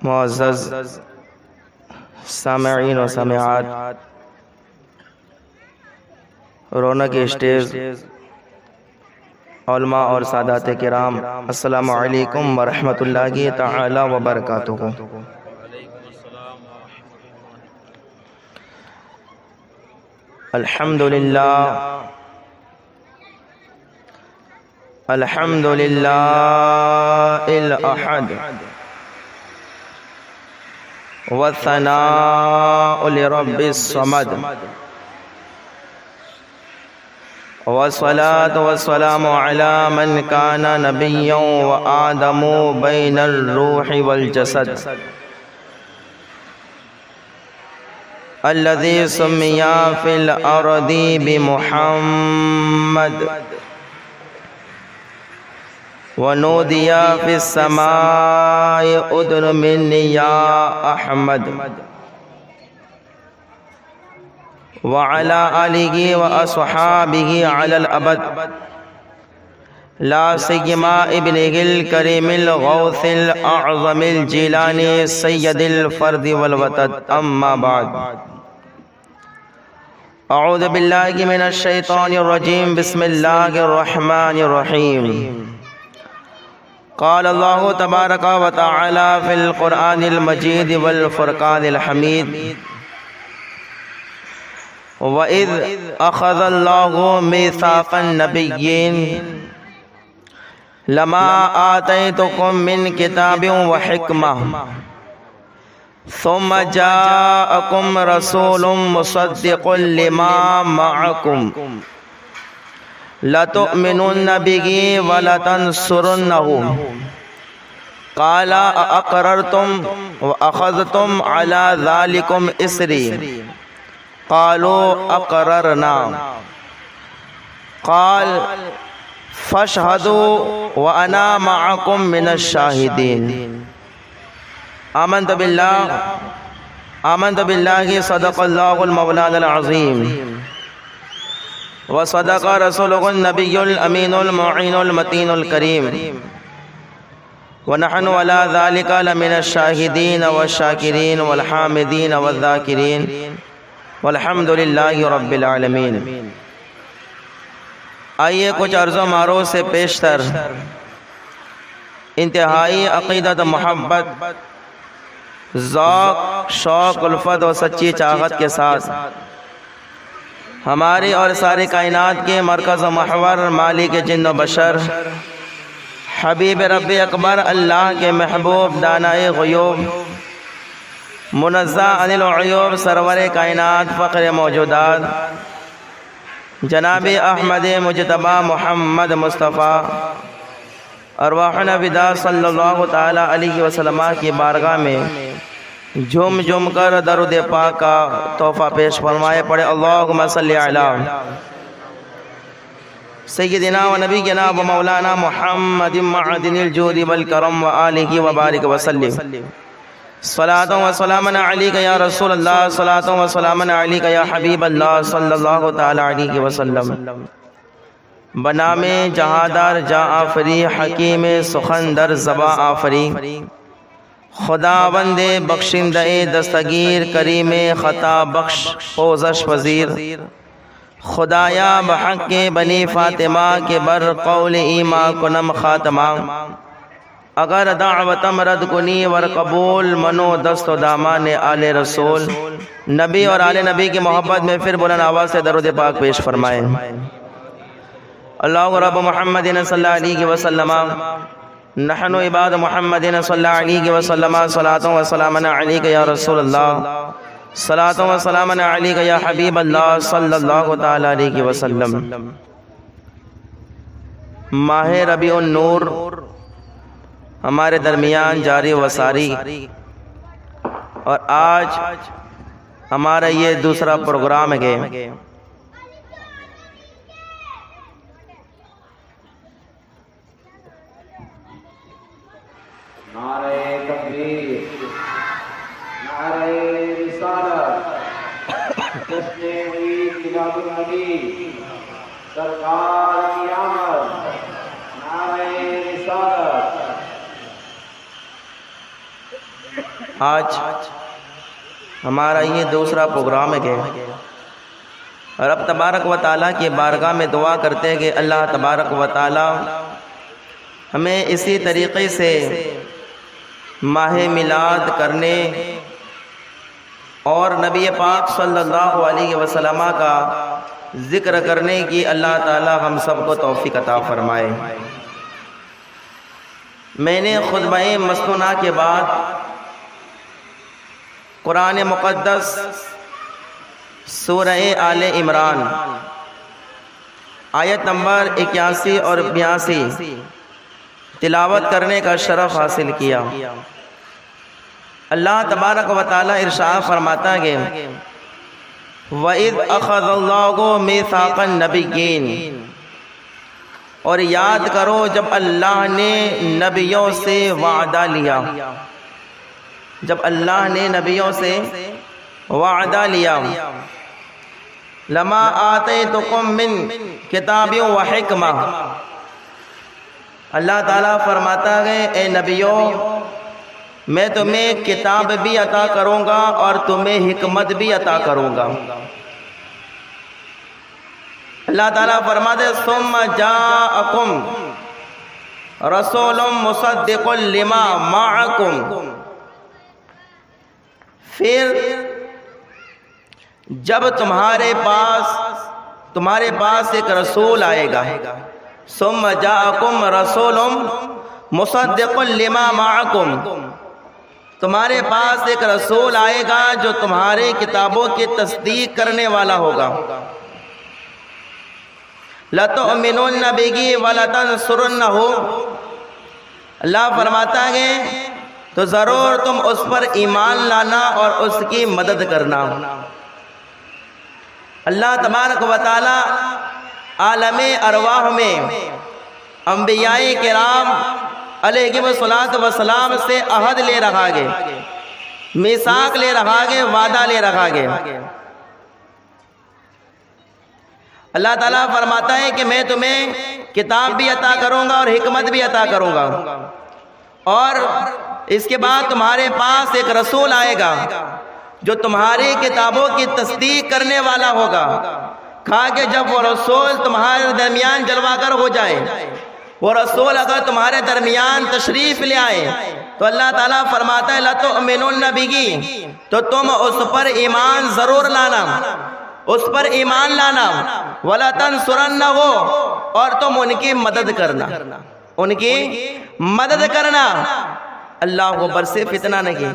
معزز سامعین و سامعات، رونق اسٹیج، علماء اور سادات کرام، السلام علیکم ورحمۃ اللہ تعالی وبرکاتہ۔ الحمدللہ الحمدللہ الاحد والثناء لرب الصمد والصلاة والسلام على من كان نبيا وآدم بين الروح والجسد الذي سمي في الأرض بمحمد ونودي في السماء أذن مني يا أحمد وعلى آله وأصحابه على الأبد، لا سيما ابنه الكريم الغوث الأعظم الجيلاني سيد الفرد والوتد، أما بعد، أعوذ بالله من الشيطان الرجيم، بسم الله الرحمن الرحيم۔ قال الله تبارك وتعالى في القرآن المجيد والفرقان الحميد، وَإِذْ أَخَذَ اللَّهُ مِيثَاقَ النَّبِيِّينَ لَمَا آتَيْتُكُم مِّن كِتَابٍ وَحِكْمَةٍ ثُمَّ جَاءَكُمْ رَسُولٌ مُّصَدِّقٌ لِّمَا مَعَكُمْ لَتُؤْمِنُنَّ بِهِ وَلَتَنصُرُنَّهُ قَالَ أَأَقْرَرْتُمْ وَأَخَذْتُمْ عَلَىٰ ذَٰلِكُمْ إِصْرِي قالوا أقررنا قال فاشهدوا وأنا معكم من الشاهدين۔ آمنت بالله صدق الله المولانا العظيم وصدق رسوله النبي الأمين المعين المتين الكريم، ونحن على ذلك لمن الشاهدين والشاكرين والحامدين والذاكرين والحمد للہ رب العالمین۔ آئیے کچھ عرض و معروض سے پیشتر انتہائی عقیدت، محبت، ذوق، شوق، الفت اور سچی چاہت کے ساتھ ہماری اور ساری کائنات کے مرکز و محور، مالک جن و بشر، حبیب رب اکبر، اللہ کے محبوب، دانائے غیوب، منزہ عن العیوب، سرور کائنات، فخر موجودات، جناب احمد مجتبی محمد مصطفیٰ ارواحنا فدا صلی اللہ تعالی علیہ وسلم کی بارگاہ میں جھوم جھوم کر درود پاک کا تحفہ پیش فرمائے، پڑھے اللہم صلی علی سیدنا و نبینا و مولانا محمد معدن الجود والکرم و آلہ وبارک وسلم۔ صلاۃ و سلام علیک یا رسول اللہ، صلاۃ و سلام علیک یا حبیب اللہ صلی اللہ تعالی علیہ وسلم۔ بنام جہادار جاں آفری، حکیم سخندر زباں آفری، خداوند بخشندہ دستگیر، کریم خطا بخش پوزش پذیر، خدایا بحق بنی فاطمہ کے بر قول ایمان کنم خاتمہ، اگر دعوتم رد کنی ور قبول منو دست و دامان آل رسول۔ نبی اور آل نبی کی محبت میں پھر بلند آواز سے درود پاک پیش فرمائیں۔ اللہ رب محمد صلی اللہ علیہ وسلم، نحن عباد محمد صلی اللہ علیہ وسلم، صلاۃ و سلام علیک یا رسول اللہ، صلاۃ و سلام علیک یا حبیب اللہ صلی اللہ تعالی علیہ وسلم۔ ماہ ربیع النور ہمارے درمیان جاری و ساری، اور آج ہمارا یہ دوسرا پروگرام ہے۔ نعرہ تکبیر، نعرہ رسالت، جشن عید میلاد النبی، سرکار کی آمد، نعرہ رسالت۔ آج ہمارا یہ دوسرا پروگرام ہے رب تبارک و تعالیٰ کی بارگاہ میں دعا کرتے ہیں کہ اللہ تبارک و تعالیٰ ہمیں اسی طریقے سے ماہ میلاد کرنے اور نبی پاک صلی اللہ علیہ وسلم کا ذکر کرنے کی اللہ تعالیٰ ہم سب کو توفیق عطا فرمائے۔ میں نے خطبہ مسنونہ کے بعد قرآن مقدس سورہ آل عمران آیت نمبر 81 اور 82 تلاوت کرنے کا شرف حاصل کیا۔ اللہ تبارک و تعالیٰ ارشاد فرماتا ہے وَإِذْ أَخَذَ اللَّهُ مِيثَاقَ النَّبِيِّينَ، اور یاد کرو جب اللہ نے نبیوں سے وعدہ لیا، جب اللہ نے نبیوں سے وعدہ لیا، لما آتیتکم من کتاب و حکمہ، اللہ تعالیٰ فرماتا ہے اے نبیوں میں تمہیں کتاب بھی عطا کروں گا اور تمہیں حکمت بھی عطا کروں گا۔ اللہ تعالیٰ فرماتے ثم جاءکم رسول مصدق لما معکم، پھر جب تمہارے پاس ایک رسول آئے گا، ثم جاءکم رسول مصدق لما معکم، تمہارے پاس ایک رسول آئے گا جو تمہارے کتابوں کی تصدیق کرنے والا ہوگا۔ لَتُؤْمِنُنَّ بِهِ وَلَتَنْصُرُنَّهُ، اللہ فرماتا ہے تو ضرور تم اس پر ایمان لانا اور اس کی مدد کرنا۔ اللہ تبارک و تعالی عالم ارواح میں انبیاء کرام علیہ الصلوۃ سے عہد لے رہا گے، میثاق لے رہا گے، وعدہ لے رہا گے۔ اللہ تعالیٰ فرماتا ہے کہ میں تمہیں کتاب بھی عطا کروں گا اور حکمت بھی عطا کروں گا، اور اس کے بعد تمہارے پاس ایک رسول آئے گا جو تمہاری کتابوں کی تصدیق کرنے والا ہوگا۔ کہا کہ جب وہ رسول تمہارے درمیان جلوہ گر ہو جائے، وہ رسول اگر تمہارے درمیان تشریف لے آئے تو اللہ تعالیٰ فرماتا ہے لَتُؤْمِنُنَّ بِهِ، تو تم اس پر ایمان ضرور لانا، اس پر ایمان لانا، وَلَتَنْصُرَنَّهُ، اور تم ان کی مدد کرنا، ان کی مدد کرنا۔ اللہ کو برسے فتنہ نہیں،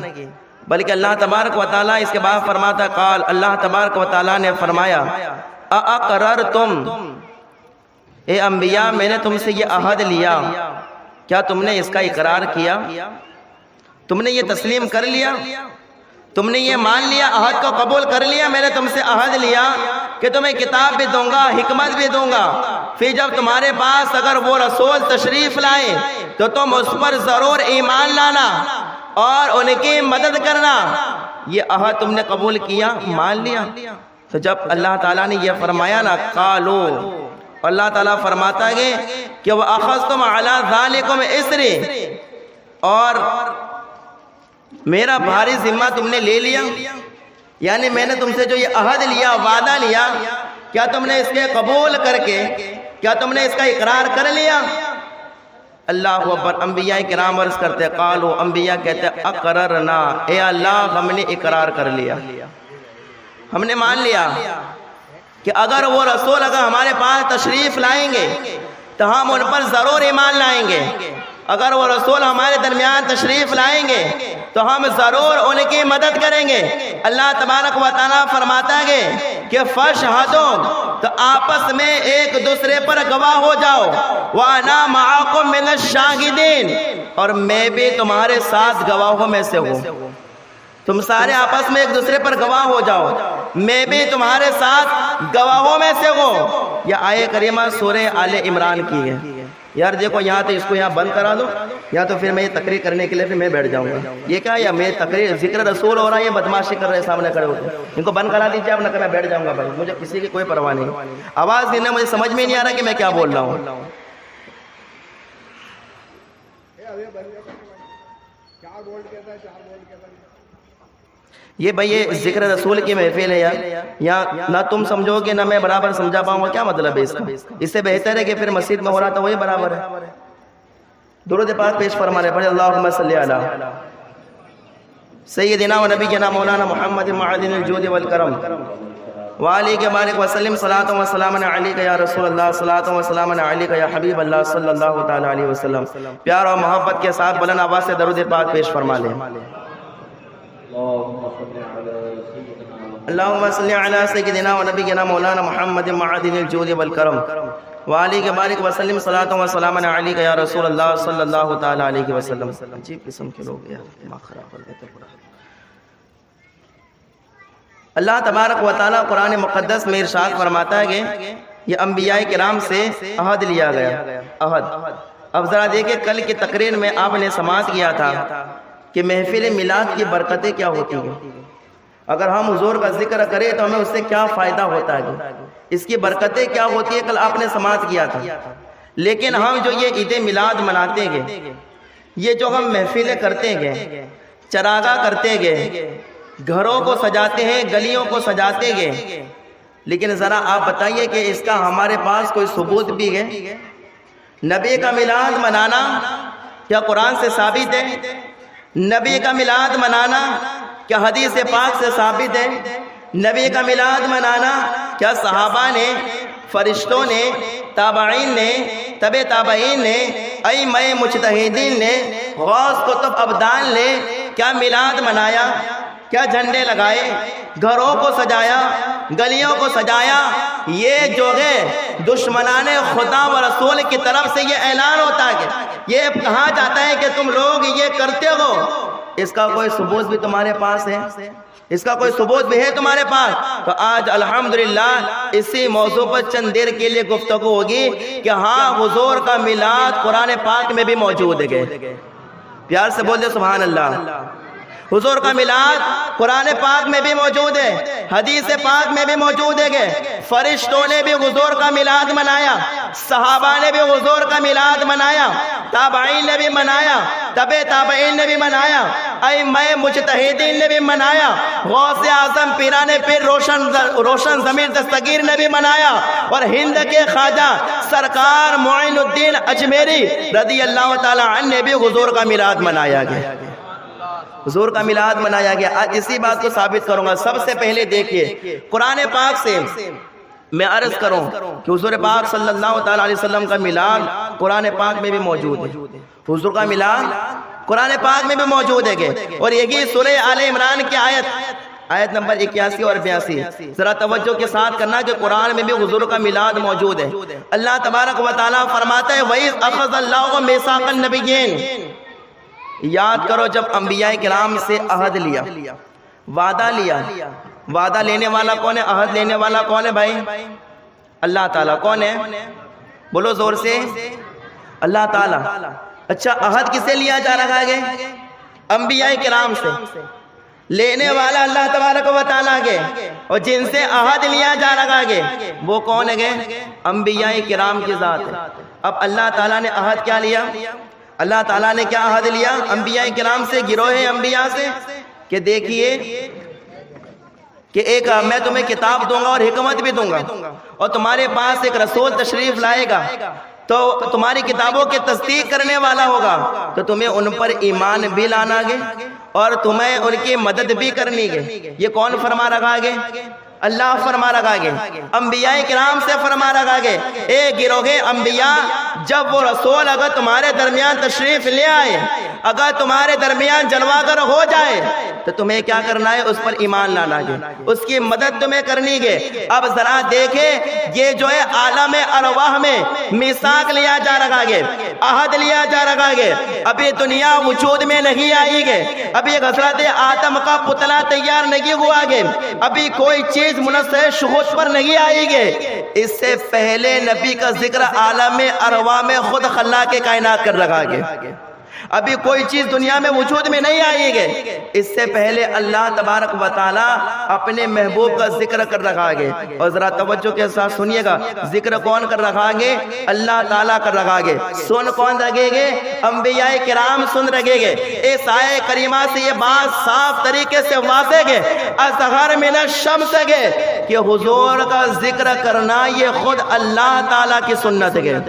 بلکہ اللہ تبارک و تعالیٰ اس کے بعد فرماتا قال، اللہ تبارک و تعالیٰ نے فرمایا اَأَقْرَرْتُمْ، اے انبیاء میں نے تم سے یہ عہد لیا، کیا تم نے اس کا اقرار کیا؟ تم نے یہ تسلیم کر لیا؟ تم نے یہ مان لیا، عہد کو قبول کر لیا؟ میں نے تم سے عہد لیا کہ تمہیں کتاب بھی دوں گا، حکمت بھی دوں گا، پھر جب تمہارے پاس اگر وہ رسول تشریف لائے تو تم اس پر ضرور ایمان لانا اور ان کی مدد کرنا۔ یہ عہد تم نے قبول کیا، مان لیا؟ تو جب اللہ تعالیٰ نے یہ فرمایا نا قالو، اللہ تعالیٰ فرماتا ہے کہ وَأَخَذْتُمْ عَلَىٰ ذَلِكُمْ إِصْرِي، اور میرا بھاری ذمہ تم نے لے لیا، یعنی میں نے تم سے جو یہ عہد لیا، وعدہ لیا، کیا تم نے اس کے قبول کر کے، کیا تم نے اس کا اقرار کر لیا؟ اللہ اکبر۔ انبیاء کرام عرض کرتے قالو، انبیاء کہتے اقررنا، اے اللہ ہم نے اقرار کر لیا، ہم نے مان لیا کہ اگر وہ رسول اگر ہمارے پاس تشریف لائیں گے تو ہم ان پر ضرور ایمان لائیں گے، اگر وہ رسول ہمارے درمیان تشریف لائیں گے تو ہم ضرور ان کی مدد کریں گے۔ اللہ تبارک و تعالیٰ فرماتا ہے کہ فَاشْهَدُوا، تو آپس میں ایک دوسرے پر گواہ ہو جاؤ، وَأَنَا مَعَكُمْ مِنَ الشَّاهِدِينَ، اور میں بھی تمہارے ساتھ گواہوں میں سے ہوں۔ تم سارے آپس میں ایک دوسرے پر گواہ ہو جاؤ، میں بھی تمہارے ساتھ گواہوں میں سے ہوں۔ یہ آیت کریمہ سورہ آل عمران کی ہے۔ یار دیکھو یہاں تو اس کو یہاں بند کرا دو، یا تو پھر میں یہ تقریر کرنے کے لیے پھر میں بیٹھ جاؤں گا۔ یہ کیا یا میں تقریر ذکر رسول ہو رہا ہے، یہ بدماشی کر رہے ہیں سامنے کھڑے ہو کے، ان کو بند کرا دیجیے آپ، نہ کہ میں بیٹھ جاؤں گا۔ بھائی مجھے کسی کی کوئی پرواہ نہیں، آواز دینا مجھے سمجھ میں نہیں آ رہا کہ میں کیا بول رہا ہوں۔ یہ بھائی یہ ذکر رسول کی محفل ہے یار، یا نہ تم سمجھو گے نہ میں برابر سمجھا پاؤں گا، کیا مطلب ہے اس کا؟ اس سے بہتر ہے کہ پھر مسجد میں ہو رہا تھا وہی برابر ہے۔ درود پاک پیش فرمانے پڑھے، اللہم صلی علی سیدنا و نبینا مولانا محمد معدن الجود والکرم وعلی کے بارک وسلم، صلاۃ و سلام علیک یا رسول اللہ، صلاۃ و سلام علیک یا حبیب اللہ صلی اللہ تعالی علیہ وسلم۔ پیار اور محبت کے ساتھ بلند آواز سے درود پاک پیش فرما لیں۔ اللہم صلی علی سیدنا و نبینا مولانا محمد معدن الجود والکرم وعلی کے بارک وسلم، صلاۃ و سلام علیک یا رسول اللہ صلی اللہ تعالی علیہ وسلم۔ عجیب قسم کے لوگ یار، دماغ خراب کر دیتے پورا۔ اللہ تبارک و تعالیٰ قرآن مقدس میں ارشاد فرماتا ہے کہ یہ انبیاء کرام سے عہد لیا گیا، عہد۔ اب ذرا دیکھیں کل کی تقریر میں آپ نے سماعت کیا تھا کہ محفل میلاد کی برکتیں کیا ہوتی ہیں، اگر ہم حضور کا ذکر کریں تو ہمیں اس سے کیا فائدہ ہوتا ہے، اس کی برکتیں کیا ہوتی ہیں، کل آپ نے سماعت کیا تھا۔ لیکن ہم جو یہ عید میلاد مناتے گئے، یہ جو ہم محفلیں کرتے گئے، چراغاں کرتے گئے، گھروں کو سجاتے ہیں، گلیوں کو سجاتے گئے، لیکن ذرا آپ بتائیے کہ اس کا ہمارے پاس کوئی ثبوت بھی ہے؟ نبی کا میلاد منانا کیا قرآن سے ثابت ہے؟ نبی کا میلاد منانا کیا حدیث پاک سے ثابت ہے؟ نبی کا میلاد منانا کیا صحابہ نے، فرشتوں نے، تابعین نے، تبع تابعین نے، ائمہ مجتہدین نے، غوث قطب ابدال نے کیا میلاد منایا؟ کیا جھنڈے لگائے، گھروں کو سجایا، گلیوں کو سجایا؟ یہ جو ہے دشمنان خدا و رسول کی طرف سے یہ اعلان ہوتا ہے کہ یہ کہا جاتا ہے کہ تم لوگ یہ کرتے ہو، اس کا کوئی ثبوت بھی تمہارے پاس ہے؟ اس کا کوئی ثبوت بھی ہے تمہارے پاس؟ تو آج الحمدللہ اسی موضوع پر چند دیر کے لیے گفتگو ہوگی کہ ہاں حضور کا میلاد قرآن پاک میں بھی موجود ہے۔ پیار سے بول دے سبحان اللہ۔ حضور کا میلاد قرآن پاک میں بھی موجود ہے، حدیث پاک میں بھی موجود ہے۔ فرشتوں نے بھی حضور کا میلاد منایا، صحابہ نے بھی حضور کا میلاد منایا، تابعین نے بھی منایا، تبع تابعین نے بھی منایا، ائمہ مجتہدین نے بھی منایا، غوث اعظم پیران پیر روشن ضمیر دستگیر نے بھی منایا، اور ہند کے خواجہ سرکار معین الدین اجمیری رضی اللہ تعالی عنہ نے بھی حضور کا میلاد منایا گیا، حضور کا میلاد منایا گیا۔ آج اسی بات کو ثابت کروں گا۔ سب سے پہلے دیکھیے قرآن پاک سے میں عرض کروں کہ حضور پاک صلی اللہ تعالی علیہ وسلم کا میلاد قرآن پاک میں بھی موجود ہے، حضور کا میلاد قرآن پاک میں بھی موجود ہے۔ اور یہی سورہ آل عمران کی آیت نمبر 81 اور 82، ذرا توجہ کے ساتھ کرنا کہ قرآن میں بھی حضور کا میلاد موجود ہے۔ اللہ تبارک و تعالیٰ فرماتا ہے وَإِذْ أَخَذَ اللَّهُ مِيثَاقَ النَّبِيِّينَ، یاد کرو جب انبیاء کرام سے عہد لیا، وعدہ لیا۔ وعدہ لینے والا کون ہے؟ عہد لینے والا کون ہے بھائی؟ اللہ تعالیٰ۔ کون ہے؟ بولو زور سے، اللہ تعالیٰ۔ اچھا عہد کسے لیا جا رہا ہے؟ انبیاء کرام سے۔ لینے والا اللہ تبارک و تعالیٰ کے، اور جن سے عہد لیا جا رہا ہے وہ کون ہے؟ انبیاء کرام کی ذات ہے۔ اب اللہ تعالیٰ نے عہد کیا لیا؟ اللہ تعالیٰ نے کیا عہد لیا انبیاء کرام سے، گروہ انبیاء سے، کہ دیکھیے کہ ایک میں تمہیں کتاب دوں گا اور حکمت بھی دوں گا، اور تمہارے پاس ایک رسول تشریف لائے گا تو تمہاری کتابوں کی تصدیق کرنے والا ہوگا، تو تمہیں ان پر ایمان بھی لانا گے اور تمہیں ان کی مدد بھی کرنی گے۔ یہ کون فرما رہا ہے؟ اللہ فرما رہا ہے، انبیاء کرام سے فرما رہا ہے۔ اے گروہ انبیاء، جب وہ رسول اگر تمہارے درمیان تشریف لے آئے، اگر تمہارے درمیان جلوہ گر ہو جائے تو تمہیں کیا کرنا ہے؟ اس پر ایمان لانا ہے، اس کی مدد تمہیں کرنی ہے۔ اب ذرا دیکھیں یہ جو ہے عالم ارواح میں میثاق لیا جا رہا ہے، عہد لیا جا رہا ہے۔ ابھی دنیا وجود میں نہیں آئی ہے، ابھی حضرت آدم کا پتلا تیار نہیں ہوا ہے، ابھی کوئی چیز منصر شہود پر نہیں آئی گے۔ اس سے پہلے نبی کا ذکر عالم ارواح میں خود خلاق کائنات کر رہا ہے۔ ابھی کوئی چیز دنیا میں وجود میں نہیں آئی گے، اس سے پہلے اللہ تبارک و تعالی اپنے محبوب کا ذکر کر رکھا گے. اور ذرا توجہ کے ساتھ سنیے گا، ذکر کون کر رکھا گے؟ اللہ تعالیٰ کر رکھا گے. سن کون رکھے گے؟ انبیاء کرام سن رکھے گے. اس آیے کریمہ سے یہ بات صاف طریقے سے واضح ہے، اظہر من الشمس ہے کہ حضور کا ذکر کرنا یہ خود اللہ تعالیٰ کی سنت ہے.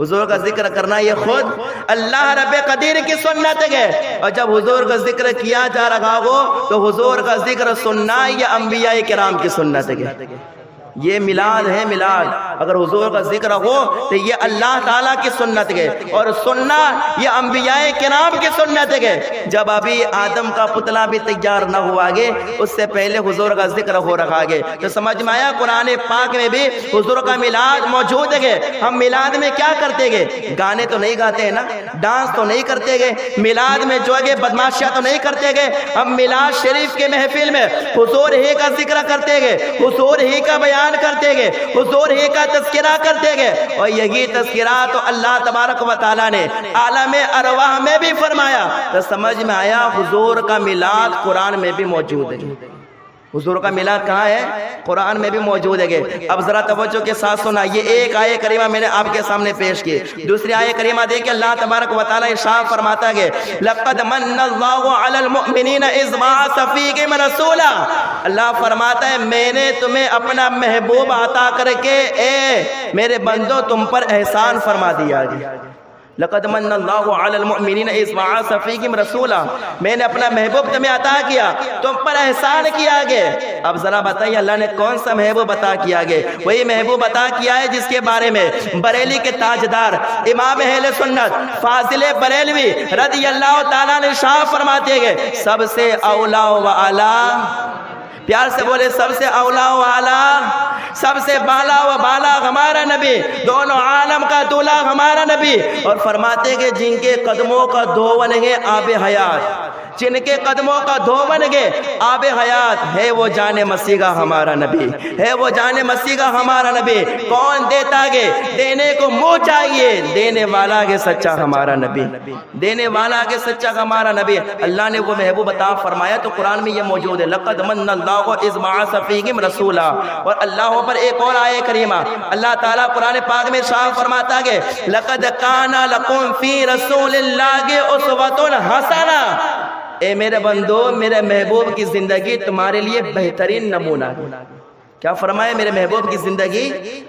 حضور کا ذکر کرنا یہ خود اللہ رب قدیر کی سنت ہے. اور جب حضور کا ذکر کیا جا رہا ہو تو حضور کا ذکر سننا یہ انبیاء کرام کی سنت ہے. یہ میلاد ہے. میلاد اگر حضور کا ذکر ہو تو یہ اللہ تعالیٰ کی سنت ہے، اور سننا یہ انبیاء کرام کی سنت ہے. جب ابھی آدم کا پتلا بھی تیار نہ ہوا گے اس سے پہلے حضور کا ذکر ہو رکھا گے. تو سمجھ میں آیا قرآن پاک میں بھی حضور کا میلاد موجود ہے. ہم میلاد میں کیا کرتے گے؟ گانے تو نہیں گاتے ہیں نا، ڈانس تو نہیں کرتے گے. میلاد میں جو ہے بدماشیاں تو نہیں کرتے گے. ہم میلاد شریف کے محفل میں حضور ہی کا ذکر کرتے گے، حضور ہی کا بیان کرتے گے، حضور ہی کا تذکرہ کرتے گے. اور یہی تذکرہ تو اللہ تبارک و تعالیٰ نے عالم ارواح میں بھی فرمایا. تو سمجھ میں آیا حضور کا میلاد قرآن میں بھی موجود ہے. حضور کا میلاد کہاں ہے؟ قرآن میں بھی موجود ہے. اب ذرا توجہ کے ساتھ سنا، یہ ایک آیہ کریمہ میں نے آپ کے سامنے پیش کی. دوسری آیہ کریمہ دیکھیں، اللہ تبارک و تعالیٰ ارشاد فرماتا ہے لَقَدْ مَنَّ اللَّهُ عَلَى الْمُؤْمِنِينَ إِذْ بَعَثَ فِيهِمْ رَسُولًا. اللہ فرماتا ہے میں نے تمہیں اپنا محبوب عطا کر کے اے میرے بندو تم پر احسان فرما دیا گیا. لَقَدْ مَنَّ اللَّهُ عَلَى الْمُؤْمِنِينَ إِذْ بَعَثَ فِيهِمْ رَسُولًا. میں نے اپنا محبوب تمہیں عطا کیا، تم پر احسان کیا گیا. اب ذرا بتائیے اللہ نے کون سا محبوب عطا کیا گیا؟ وہی محبوب عطا کیا ہے جس کے بارے میں بریلی کے تاجدار امام اہل سنت فاضل بریلوی رضی اللہ تعالیٰ نے ارشاد فرماتے گئے سب سے اولا و اعلیٰ، پیار سے بولے سب سے اولا و اعلیٰ، سب سے بالا و بالا ہمارا نبی، دونوں عالم کا دولہ ہمارا نبی. اور فرماتے کہ جن کے قدموں کا دھون ہے آب حیات، جن کے قدموں کا دھون ہے آب حیات، ہے وہ جان مسیح کا ہمارا نبی، ہے وہ جان مسیح کا ہمارا نبی. کون دیتا گے؟ دینے کو منہ چاہیے، دینے والا کے سچا ہمارا نبی، دینے والا کے سچا ہمارا نبی. اللہ نے وہ محبوب عطا فرمایا تو قرآن میں یہ موجود ہے لَقَدْ مَنَّ اللَّهُ إِذْ بَعَثَ فِيهِمْ رَسُولًا. اور اللہ پر ایک اور آیہ کریمہ اللہ تعالیٰ قرآن پاک میں ارشاد فرماتا ہے لَقَدْ كَانَ لَكُمْ فِي رَسُولِ اللَّهِ أُسْوَةٌ حَسَنَةٌ. اے میرے بندو میرے محبوب کی زندگی تمہارے لیے بہترین نمونہ ہے. کیا فرمایا؟ میرے محبوب کی زندگی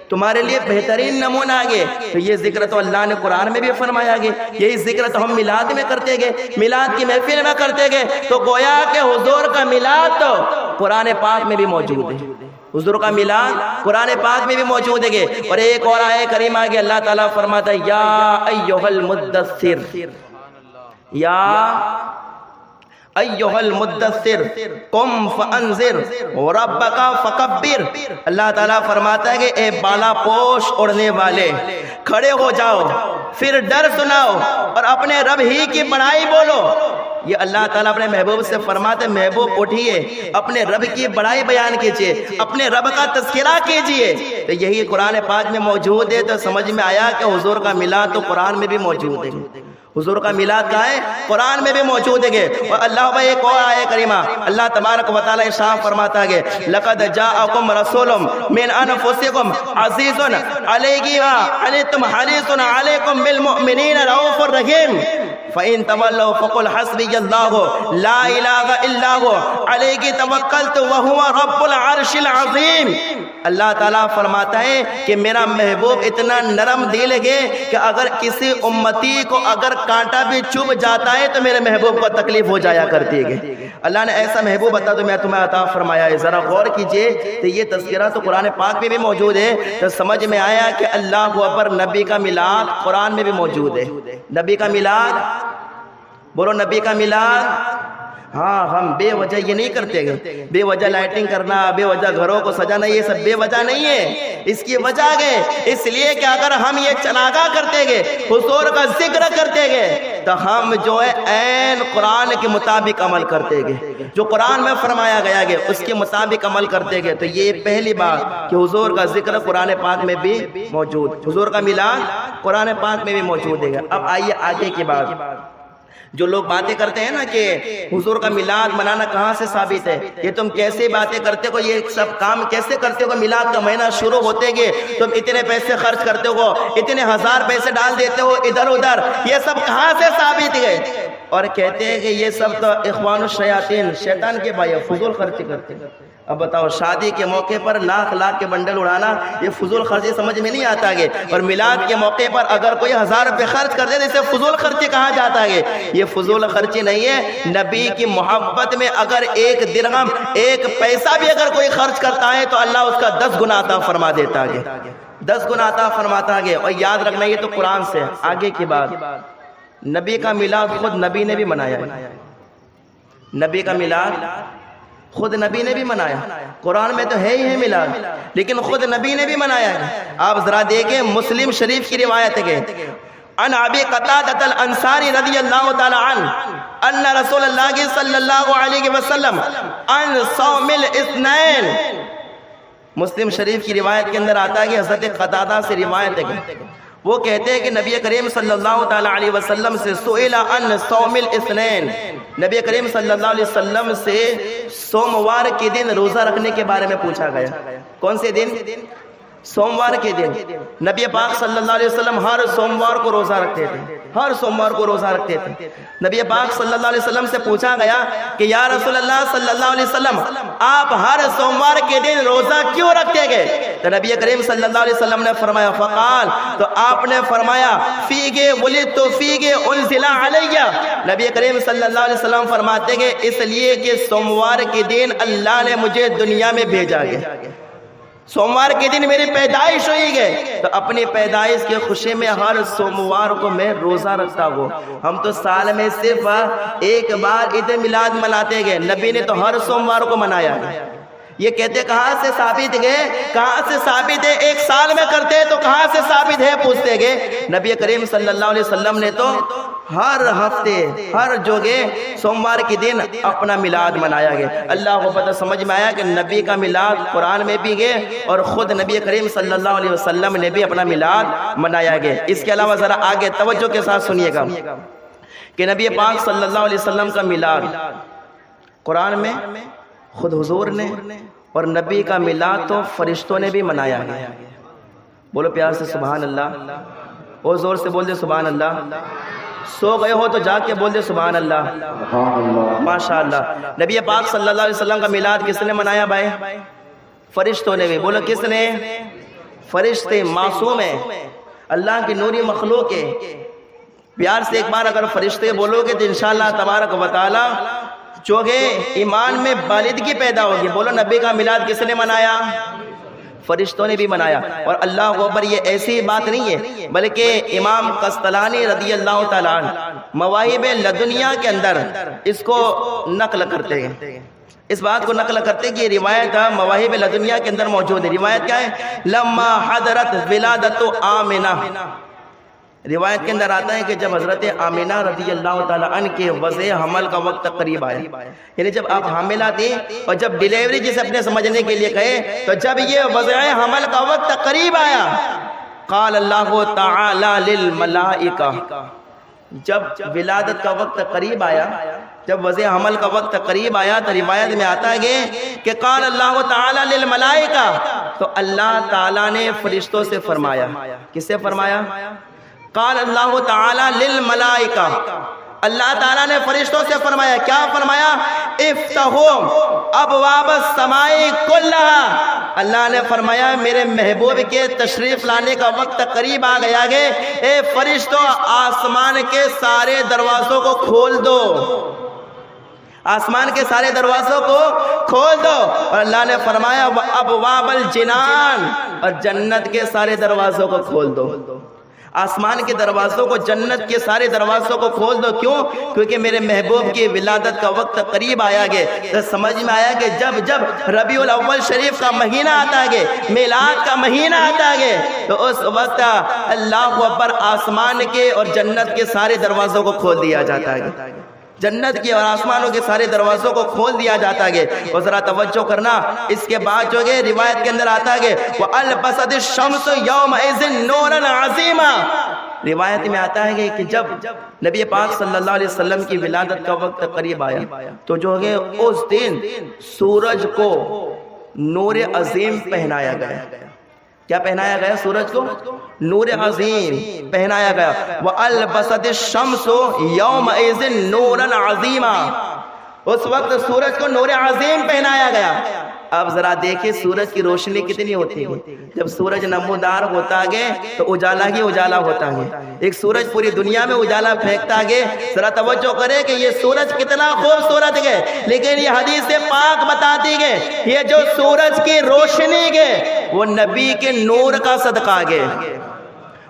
تمہارے لیے بہترین نمونہ آگے. تو یہ ذکر تو اللہ نے قرآن میں بھی فرمایا گے، یہی ذکر تو ہم میلاد میں کرتے گے، میلاد کی محفل میں کرتے گے. تو گویا کہ حضور کا میلاد تو قرآن پاک میں بھی موجود ہے. حضور کا میلاد قرآن پاک میں بھی موجود ہے. اور ایک اور آیہ کریمہ آگے اللہ تعالیٰ فرماتا ہے یا ایھا المدثر، یا ایھا المدثر قم فانذر ربک فکبر. اللہ تعالیٰ فرماتا ہے کہ اے بالا پوش اڑنے والے کھڑے ہو جاؤ، پھر ڈر سناؤ اور اپنے رب ہی کی بڑائی بولو. یہ اللہ تعالیٰ اپنے محبوب سے فرماتے ہیں محبوب اٹھیے اپنے رب کی بڑائی بیان کیجئے، اپنے رب کا تذکرہ کیجئے. تو یہی قرآن پاک میں موجود ہے. تو سمجھ میں آیا کہ حضور کا میلاد تو قرآن میں بھی موجود ہے. حضور کا میلاد کا ہے قرآن میں بھی موجود ہے. اور اللہ بھائی ایک اور آیہ کریمہ اللہ تبارک و تعالیٰ ارشاد فرماتا ہے لقد جاءکم رسول من انفسکم عزیز علیہ ما عنتم حریص علیکم بالمؤمنین رؤوف الرحیم فَإِن تَوَلَّوْا فَقُلْ حَسْبِيَ اللَّهُ لَا إِلَٰهَ إِلَّا هُوَ عَلَيْهِ تَوَكَّلْتُ وَهُوَ رَبُّ الْعَرْشِ الْعَظِيمِ. اللہ تعالیٰ فرماتا ہے کہ میرا محبوب اتنا نرم دل ہے کہ اگر کسی امتی کو اگر کانٹا بھی چبھ جاتا ہے تو میرے محبوب کو تکلیف ہو جایا کرتی ہے. اللہ نے ایسا محبوب عطا تو میں تمہیں عطا فرمایا ہے. ذرا غور کیجئے تو یہ تذکرہ تو قرآن پاک میں بھی موجود ہے. تو سمجھ میں آیا کہ اللہ اکبر نبی کا میلاد قرآن میں بھی موجود ہے. نبی کا میلاد بولو، نبی کا میلاد. ہاں ہم بے وجہ یہ نہیں کرتے گے، بے وجہ لائٹنگ کرنا، بے وجہ گھروں کو سجانا، یہ سب بے وجہ نہیں ہے. اس کی وجہ ہے اس لیے کہ اگر ہم یہ چناگا کرتے گے، حضور کا ذکر کرتے گے تو ہم جو ہے عین قرآن کے مطابق عمل کرتے گئے، جو قرآن میں فرمایا گیا گے اس کے مطابق عمل کرتے گئے۔ تو یہ پہلی بات کہ حضور کا ذکر قرآن پاک میں بھی موجود، حضور کا میلاد قرآن پاک میں بھی موجود ہے۔ اب آئیے آگے کی بات، جو لوگ باتیں کرتے ہیں نا کہ حضور کا میلاد منانا کہاں سے ثابت ہے، یہ تم کیسے باتیں کرتے ہو، یہ سب کام کیسے کرتے ہو، میلاد کا مہینہ شروع ہوتے گے تم اتنے پیسے خرچ کرتے ہو، اتنے ہزار پیسے ڈال دیتے ہو ادھر ادھر، یہ سب کہاں سے ثابت ہے؟ اور کہتے ہیں کہ یہ سب تو اخوان الشیاطین، شیطان کے بھائی فضول خرچی کرتے ہیں۔ اب بتاؤ، شادی کے موقع پر لاکھ لاکھ کے بنڈل اڑانا یہ فضول خرچی سمجھ میں نہیں آتا ہے، اور میلاد کے موقع پر اگر کوئی 1000 روپے خرچ کر دے تو اسے فضول خرچی کہا جاتا ہے؟ یہ فضول خرچی نہیں ہے۔ نبی کی محبت میں اگر ایک درہم، ایک پیسہ بھی اگر کوئی خرچ کرتا ہے تو اللہ اس کا 10 گنا عطا فرما دیتا ہے، 10 گنا عطا فرماتا ہے۔ اور یاد رکھنا یہ تو قرآن سے۔ آگے کی بات، نبی کا میلاد خود نبی نے بھی منایا ہے، نبی کا میلاد خود نبی نے بھی منایا، قرآن میں تو ہے ہی ہے میلاد، لیکن خود نبی نے بھی منایا ہے۔ آپ ذرا دیکھیں مسلم شریف کی روایت ہے، عن ابی قتادہ الانصاری رضی اللہ تعالی عنہ ان رسول اللہ صلی اللہ علیہ وسلم عن صوم الاثنین، مسلم شریف کی روایت کے اندر آتا ہے کہ حضرت قتادہ سے روایت ہے، وہ کہتے ہیں کہ نبی کریم صلی اللہ تعالی علیہ وسلم سے سئل عن صوم الاثنین، نبی کریم صلی اللہ علیہ وسلم سے سوموار کے دن روزہ رکھنے کے بارے میں پوچھا گیا۔ کون سے دن؟ سوموار کے دن۔ نبی پاک صلی اللہ علیہ وسلم ہر سوموار کو روزہ رکھتے تھے، ہر سوموار کو روزہ رکھتے تھے۔ نبی پاک صلی اللہ علیہ وسلم سے پوچھا گیا کہ یا رسول اللہ صلی اللہ علیہ وسلم آپ ہر سوموار کے دن روزہ کیوں رکھتے گئے؟ تو نبی کریم صلی اللہ علیہ وسلم نے فرمایا، فقال، تو آپ نے فرمایا، فیگے ولدت فیگے انزل علیہ، نبی کریم صلی اللہ علیہ وسلم فرماتے ہیں اس لیے کہ سوموار کے دن اللہ نے مجھے دنیا میں بھیجا گیا، سوموار کے دن میری پیدائش ہوئی گئے، تو اپنی پیدائش کے خوشی میں ہر سوموار کو میں روزہ رکھتا ہوں۔ ہم تو سال میں صرف ایک بار عید میلاد مناتے گئے، نبی نے تو ہر سوموار کو منایا ہے۔ یہ کہتے کہاں سے ثابت گئے، کہاں سے ثابت ہے؟ ایک سال میں کرتے تو کہاں سے ثابت ہے پوچھتے گئے۔ نبی کریم صلی اللہ علیہ وسلم نے تو ہر ہفتے، ہر جگہ سوموار کے دن اپنا میلاد منایا گیا۔ اللہ کو پتہ سمجھ میں آیا کہ نبی کا میلاد قرآن میں بھی گئے اور خود نبی کریم صلی اللہ علیہ وسلم نے بھی اپنا میلاد منایا گیا۔ اس کے علاوہ ذرا آگے توجہ کے ساتھ سنیے گا کہ نبی پاک صلی اللہ علیہ وسلم کا میلاد قرآن میں خود حضور نے، اور نبی کا میلاد تو فرشتوں نے بھی منایا ہے۔ بولو پیار سے سبحان اللہ، اور زور سے بول دے سبحان اللہ۔ سو گئے ہو تو جا کے بول دے سبحان اللہ، ماشاءاللہ۔ نبی پاک صلی اللہ علیہ وسلم کا میلاد کس نے منایا بھائی؟ فرشتوں نے بھی۔ بولو کس نے؟ فرشتے معصوم ہیں، اللہ کی نوری مخلوق ہے۔ پیار سے ایک بار اگر فرشتے بولو گے تو انشاءاللہ تبارک و تعالی جو ہے ایمان میں بالدگی پیدا ہوگی۔ بولو نبی کا میلاد کس نے منایا؟ فرشتوں نے بھی منایا۔ اور اللہ اکبر، یہ ایسی بات نہیں ہے بلکہ امام قسطلانی رضی اللہ تعالیٰ عنہ مواہب لدنیا کے اندر اس کو نقل کرتے ہیں، اس بات کو نقل کرتے کہ یہ روایت مواہب لدنیا کے اندر موجود ہے۔ روایت کیا ہے؟ لما حضرت ولادت آمنہ، روایت کے اندر آتا ہے کہ جب حضرت آمنہ رضی اللہ تعالیٰ عنہ کے وضع حمل کا وقت قریب آیا، یعنی جب آپ حاملہ تھی اور جب ڈیلیوری جسے اپنے سمجھنے کے لیے کہے، تو جب یہ وضع حمل کا وقت قریب آیا، قال اللہ تعالی للملائکہ، جب ولادت کا وقت قریب آیا، جب وضع حمل کا وقت قریب آیا تو روایت میں آتا ہے کہ قال اللہ تعالی للملائکہ، تو اللہ تعالیٰ نے فرشتوں سے فرمایا۔ کس سے فرمایا؟ قال اللہ تعالی للملائکہ، اللہ تعالیٰ نے فرشتوں سے فرمایا۔ کیا فرمایا؟ افتحوا ابواب السماء کلھا، اللہ نے فرمایا میرے محبوب کے تشریف لانے کا وقت قریب آ گیا ہے، اے فرشتوں آسمان کے سارے دروازوں کو کھول دو، آسمان کے سارے دروازوں کو کھول دو۔ اور اللہ نے فرمایا وابواب الجنان، اور جنت کے سارے دروازوں کو کھول دو۔ آسمان کے دروازوں کو، جنت کے سارے دروازوں کو کھول دو. کیوں؟ کیونکہ میرے محبوب کی ولادت کا وقت قریب آیا گے. تو سمجھ میں آیا کہ جب ربیع الاول شریف کا مہینہ آتا ہے، میلاد کا مہینہ آتا ہے، تو اس وقت اللہ اکبر آسمان کے اور جنت کے سارے دروازوں کو کھول دیا جاتا ہے. جنت کے اور آسمانوں کے سارے دروازوں کو کھول دیا جاتا ہے. اور ذرا توجہ کرنا، اس کے بعد جو ہے روایت کے اندر آتا ہے وَأَلْبَسَتِ الشَّمْسُ يَوْمَئِذٍ نُورًا عَظِيمًا. روایت میں آتا ہے کہ جب نبی پاک صلی اللہ علیہ وسلم کی ولادت کا وقت قریب آیا تو جو ہے اس دن سورج کو نور عظیم پہنایا گیا. کیا پہنایا گیا؟ سورج کو نور عظیم پہنایا گیا. وَأَلْبَسَتِ الشَّمْسُ يَوْمَئِذٍ نُورًا عَظِيمًا. اس وقت سورج کو نور عظیم پہنایا گیا. اب ذرا دیکھیں سورج کی روشنی کتنی ہوتی ہے. جب سورج نمودار ہوتا ہے تو اجالا ہی اجالا ہوتا ہے. ایک سورج پوری دنیا میں اجالا پھینکتا ہے. ذرا توجہ کرے کہ یہ سورج کتنا خوبصورت ہے، لیکن یہ حدیث پاک بتاتی ہے یہ جو سورج کی روشنی ہے وہ نبی کے نور کا صدقہ ہے،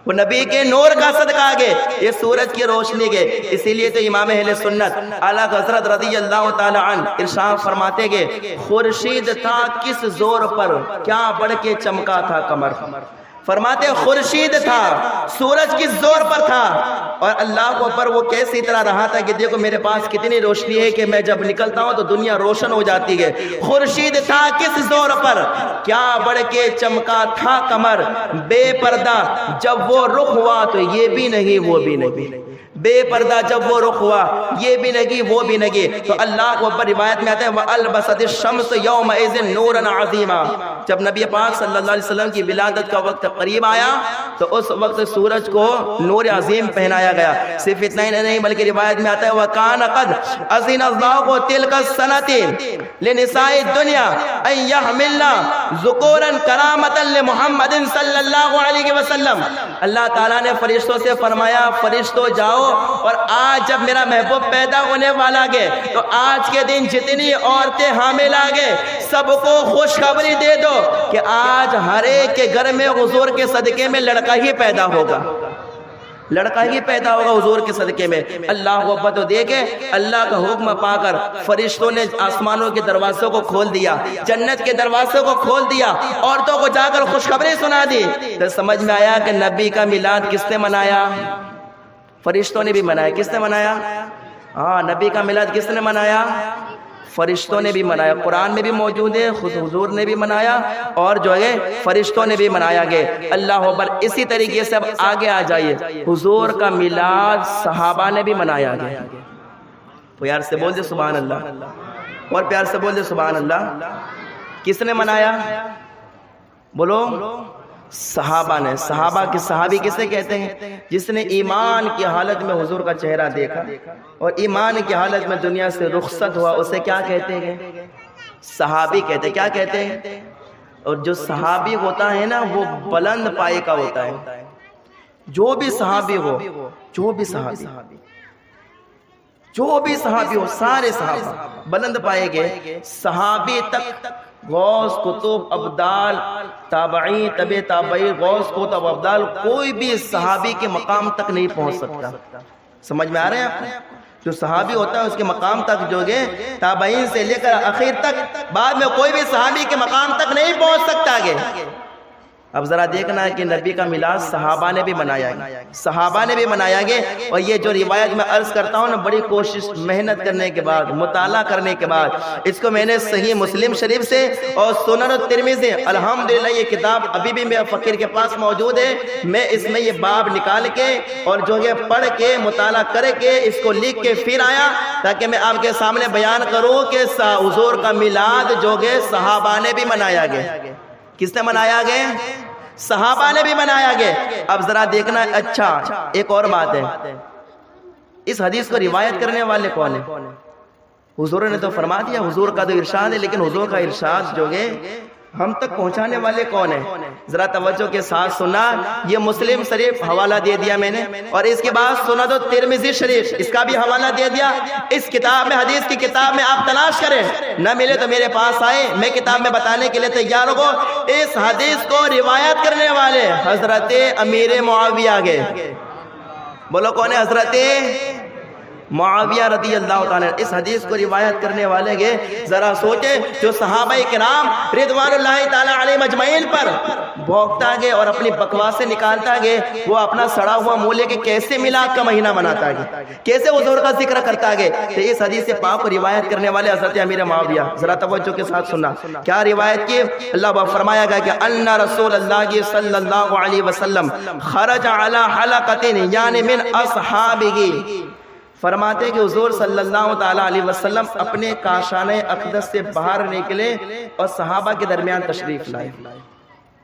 وہ نبی کے نور کا صدقہ ہے، یہ سورج کی روشنی ہے. اسی لیے تو امام اہل سنت اعلیٰ حضرت رضی اللہ تعالی عنہ ارشاد فرماتے کہ خورشید تھا کس زور پر، کیا بڑھ کے چمکا تھا قمر. فرماتے خورشید تھا، سورج کس زور پر تھا، اور اللہ کو پر وہ کیسی طرح رہا تھا کہ دیکھو میرے پاس کتنی روشنی ہے کہ میں جب نکلتا ہوں تو دنیا روشن ہو جاتی ہے. خورشید تھا کس زور پر، کیا بڑھ کے چمکا تھا قمر. بے پردہ جب وہ رخ ہوا تو یہ بھی نہیں وہ بھی نہیں، بے پردہ جب وہ رخ ہوا یہ بھی نہیں وہ بھی نہیں. تو اللہ کو اوپر روایت میں آتا ہے وَأَلْبَسَتِ الشَّمْسُ يَوْمَئِذٍ نُورًا عَظِيمًا. جب نبی پاک صلی اللہ علیہ وسلم کی ولادت کا وقت قریب آیا تو اس وقت سورج کو نور عظیم پہنایا گیا. صرف اتنا ہی نہیں بلکہ روایت میں آتا ہے وَكَانَ قَدْ أَذِنَ اللَّهُ تِلْكَ السَّنَةِ لِنِسَاءِ الدُّنْيَا أَن يَحْمِلْنَ ذُكُورًا كَرَامَةً لِمُحَمَّدٍ صلی اللہ علیہ وسلم. اللہ تعالیٰ نے فرشتوں سے فرمایا فرشتوں جاؤ اور آج جب میرا محبوب پیدا ہونے والا گے تو آج کے دن جتنی عورتیں حامل آگے سب کو خوشخبری دے دو کہ آج ہر ایک کے گھر میں حضور کے صدقے میں لڑکا ہی پیدا ہوگا، لڑکا ہی پیدا ہوگا حضور کے صدقے میں. اللہ کو پتہ دے کے اللہ کا حکم پا کر فرشتوں نے آسمانوں کے دروازوں کو کھول دیا، جنت کے دروازوں کو کھول دیا، عورتوں کو جا کر خوشخبری سنا دی. تو سمجھ میں آیا کہ نبی کا میلاد کس نے منایا؟ فرشتوں نے بھی منایا. کس نے منایا؟ ہاں، نبی کا میلاد کس نے منایا؟ فرشتوں نے بھی منایا. قرآن میں بھی موجود ہے، خود حضور نے بھی منایا اور جو ہے فرشتوں نے بھی منایا گیا. اللہ اکبر. اسی طریقے سے اب آگے آ جائیے، حضور کا میلاد صحابہ نے بھی منایا گیا. پیار سے بول دے سبحان اللہ، اور پیار سے بول دے سبحان اللہ. کس نے منایا؟ بولو. صحابہ نے. صحابہ کے صحابی کسے کہتے ہیں؟ جس نے ایمان کی حالت میں حضور کا چہرہ دیکھا اور ایمان کی حالت میں دنیا سے رخصت ہوا، اسے کیا کہتے ہیں؟ صحابی کہتے ہیں. کیا کہتے ہیں؟ اور جو صحابی ہوتا ہے نا وہ بلند پائے کا ہوتا ہے. جو بھی صحابی ہو، جو بھی صحابی ہو، سارے صحابہ بلند پائے گئے. صحابی تک غوث، قطب، ابدال، تابعین، تبع تابعین، غوث، قطب، ابدال، کوئی بھی صحابی کے مقام تک نہیں پہنچ سکتا. سمجھ میں آ رہے ہیں آپ؟ جو صحابی ہوتا ہے اس کے مقام تک جو ہے تابعین سے لے کر اخیر تک بعد میں کوئی بھی صحابی کے مقام تک نہیں پہنچ سکتا ہے. اب ذرا دیکھنا ہے کہ نبی کا میلاد صحابہ نے بھی منایا گیا، صحابہ نے بھی منایا گیا. اور یہ جو روایت میں عرض کرتا ہوں نا، بڑی کوشش محنت کرنے کے بعد، مطالعہ کرنے کے بعد اس کو میں نے صحیح مسلم شریف سے اور سنن الترمذی، الحمدللہ یہ کتاب ابھی بھی میرے فقیر کے پاس موجود ہے. میں اس میں یہ باب نکال کے اور جو ہے پڑھ کے مطالعہ کر کے اس کو لکھ کے پھر آیا تاکہ میں آپ کے سامنے بیان کروں کہ حضور کا میلاد جو ہے صحابہ نے بھی منایا گیا. کس نے منایا گیا؟ صحابہ نے بھی منایا گیا. اب ذرا دیکھنا. اچھا ایک اور بات ہے، اس حدیث کو روایت کرنے والے کون ہیں؟ حضور نے تو فرما دیا، حضور کا تو ارشاد ہے، لیکن حضور کا ارشاد جو ہے ہم تک پہنچانے والے کون ہیں؟ ذرا توجہ کے ساتھ سنا، یہ مسلم شریف حوالہ دے دیا میں نے، اور اس کے بعد سنا دو ترمذی شریف، اس کا بھی حوالہ دے دیا۔ اس کتاب میں، حدیث کی کتاب میں آپ تلاش کریں، نہ ملے تو میرے پاس آئے، میں کتاب میں بتانے کے لیے تیار ہو۔ اس حدیث کو روایت کرنے والے حضرت امیر معاویہ گئے، بولو کون ہے؟ حضرت معاویہ رضی اللہ تعالیٰ اس حدیث کو روایت کرنے والے گئے۔ ذرا سوچے، جو صحابہ کرام رضوان اللہ تعالیٰ علیہ مجمعین پر بھوکتا گئے اور اپنی بکواسیں نکالتا گئے، وہ اپنا سڑا ہوا منہ لے کے کیسے میلاد کا مہینہ مناتا گئے، کیسے حضور کا ذکر کرتا گئے؟ تو اس حدیث پاک کو روایت کرنے والے حضرت امیر معاویہ، ذرا توجہ کے ساتھ سننا کیا روایت کی۔ اللہ فرمایا گیا کہ ان رسول اللہ صلی اللہ علیہ وسلم خرج علی حلقۃ یعنی من اصحابہ، فرماتے کہ حضور صلی اللہ تعالیٰ علیہ وسلم اپنے کاشانہ اقدس سے باہر نکلے اور صحابہ کے درمیان تشریف لائے۔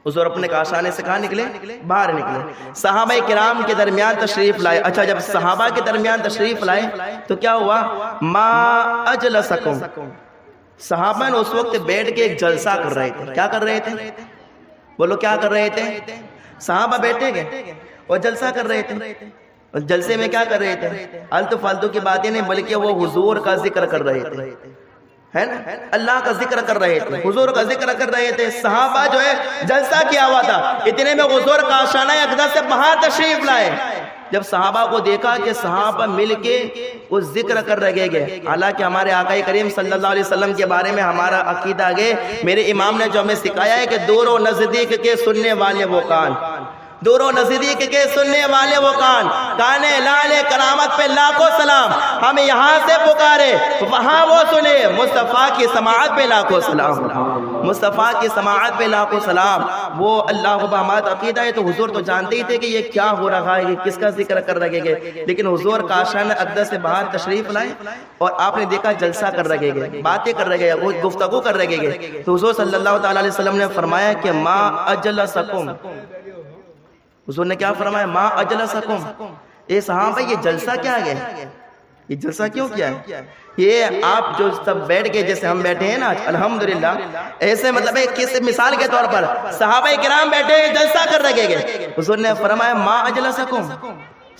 حضور اپنے کاشانے سے کہاں نکلے؟ باہر نکلے، صحابہ کرام کے درمیان تشریف لائے۔ اچھا، جب صحابہ کے درمیان تشریف لائے تو کیا ہوا؟ ما اجلسکم، صحابہ نے اس وقت بیٹھ کے ایک جلسہ کر رہے تھے۔ کیا کر رہے تھے؟ بولو کیا کر رہے تھے؟ صحابہ بیٹھے گئے اور جلسہ کر رہے تھے۔ جلسے میں کیا کر رہے تھے؟ التو فالتو کی باتیں نہیں، بلکہ وہ حضور کا ذکر کر رہے تھے، ہے نا؟ اللہ کا ذکر کر رہے تھے، حضور کا ذکر کر رہے تھے۔ صحابہ جو ہے جلسہ کیا ہوا تھا، اتنے میں حضور کا کاشانہ اقدس سے باہر تشریف لائے۔ جب صحابہ کو دیکھا کہ صحابہ مل کے وہ ذکر کر رہے گئے، حالانکہ ہمارے آقا کریم صلی اللہ علیہ وسلم کے بارے میں ہمارا عقیدہ ہے، میرے امام نے جو ہمیں سکھایا ہے کہ دور و نزدیک کے سننے والے وہ کان، دور و نزدیک کے سننے والے وہ کان، کانے لالے کرامت پہ لاکھوں سلام، ہم یہاں سے پکارے وہاں وہ سنے، مصطفیٰ کی سماعت پہ لاکھوں سلام، مصطفیٰ کی سماعت پہ لاکھوں سلام۔ وہ اللہ کو ہمارا عقیدہ ہے۔ تو حضور تو جانتے ہی تھے کہ یہ کیا ہو رہا ہے، یہ کس کا ذکر کر رہے گئے، لیکن حضور کاشانہ اقدس سے باہر تشریف لائے اور آپ نے دیکھا جلسہ کر رہے گئے، باتیں کر رہے گئے، گفتگو کر رہے گئے۔ تو حضور صلی اللہ تعالیٰ علیہ وسلم نے فرمایا کہ ما اجلسکم، حضور نے کیا فرمایا؟ ما اجلسکم، اے صحابہ یہ جلسہ کیا ہے؟ یہ جلسہ کیوں کیا ہے؟ یہ آپ جو سب بیٹھ کے جیسے ہم بیٹھے ہیں نا الحمدللہ، ایسے مطلب ہے کس مثال کے طور پر صحابہ کرام بیٹھے جلسہ کر رہے گئے، حضور نے فرمایا ما اجلسکم،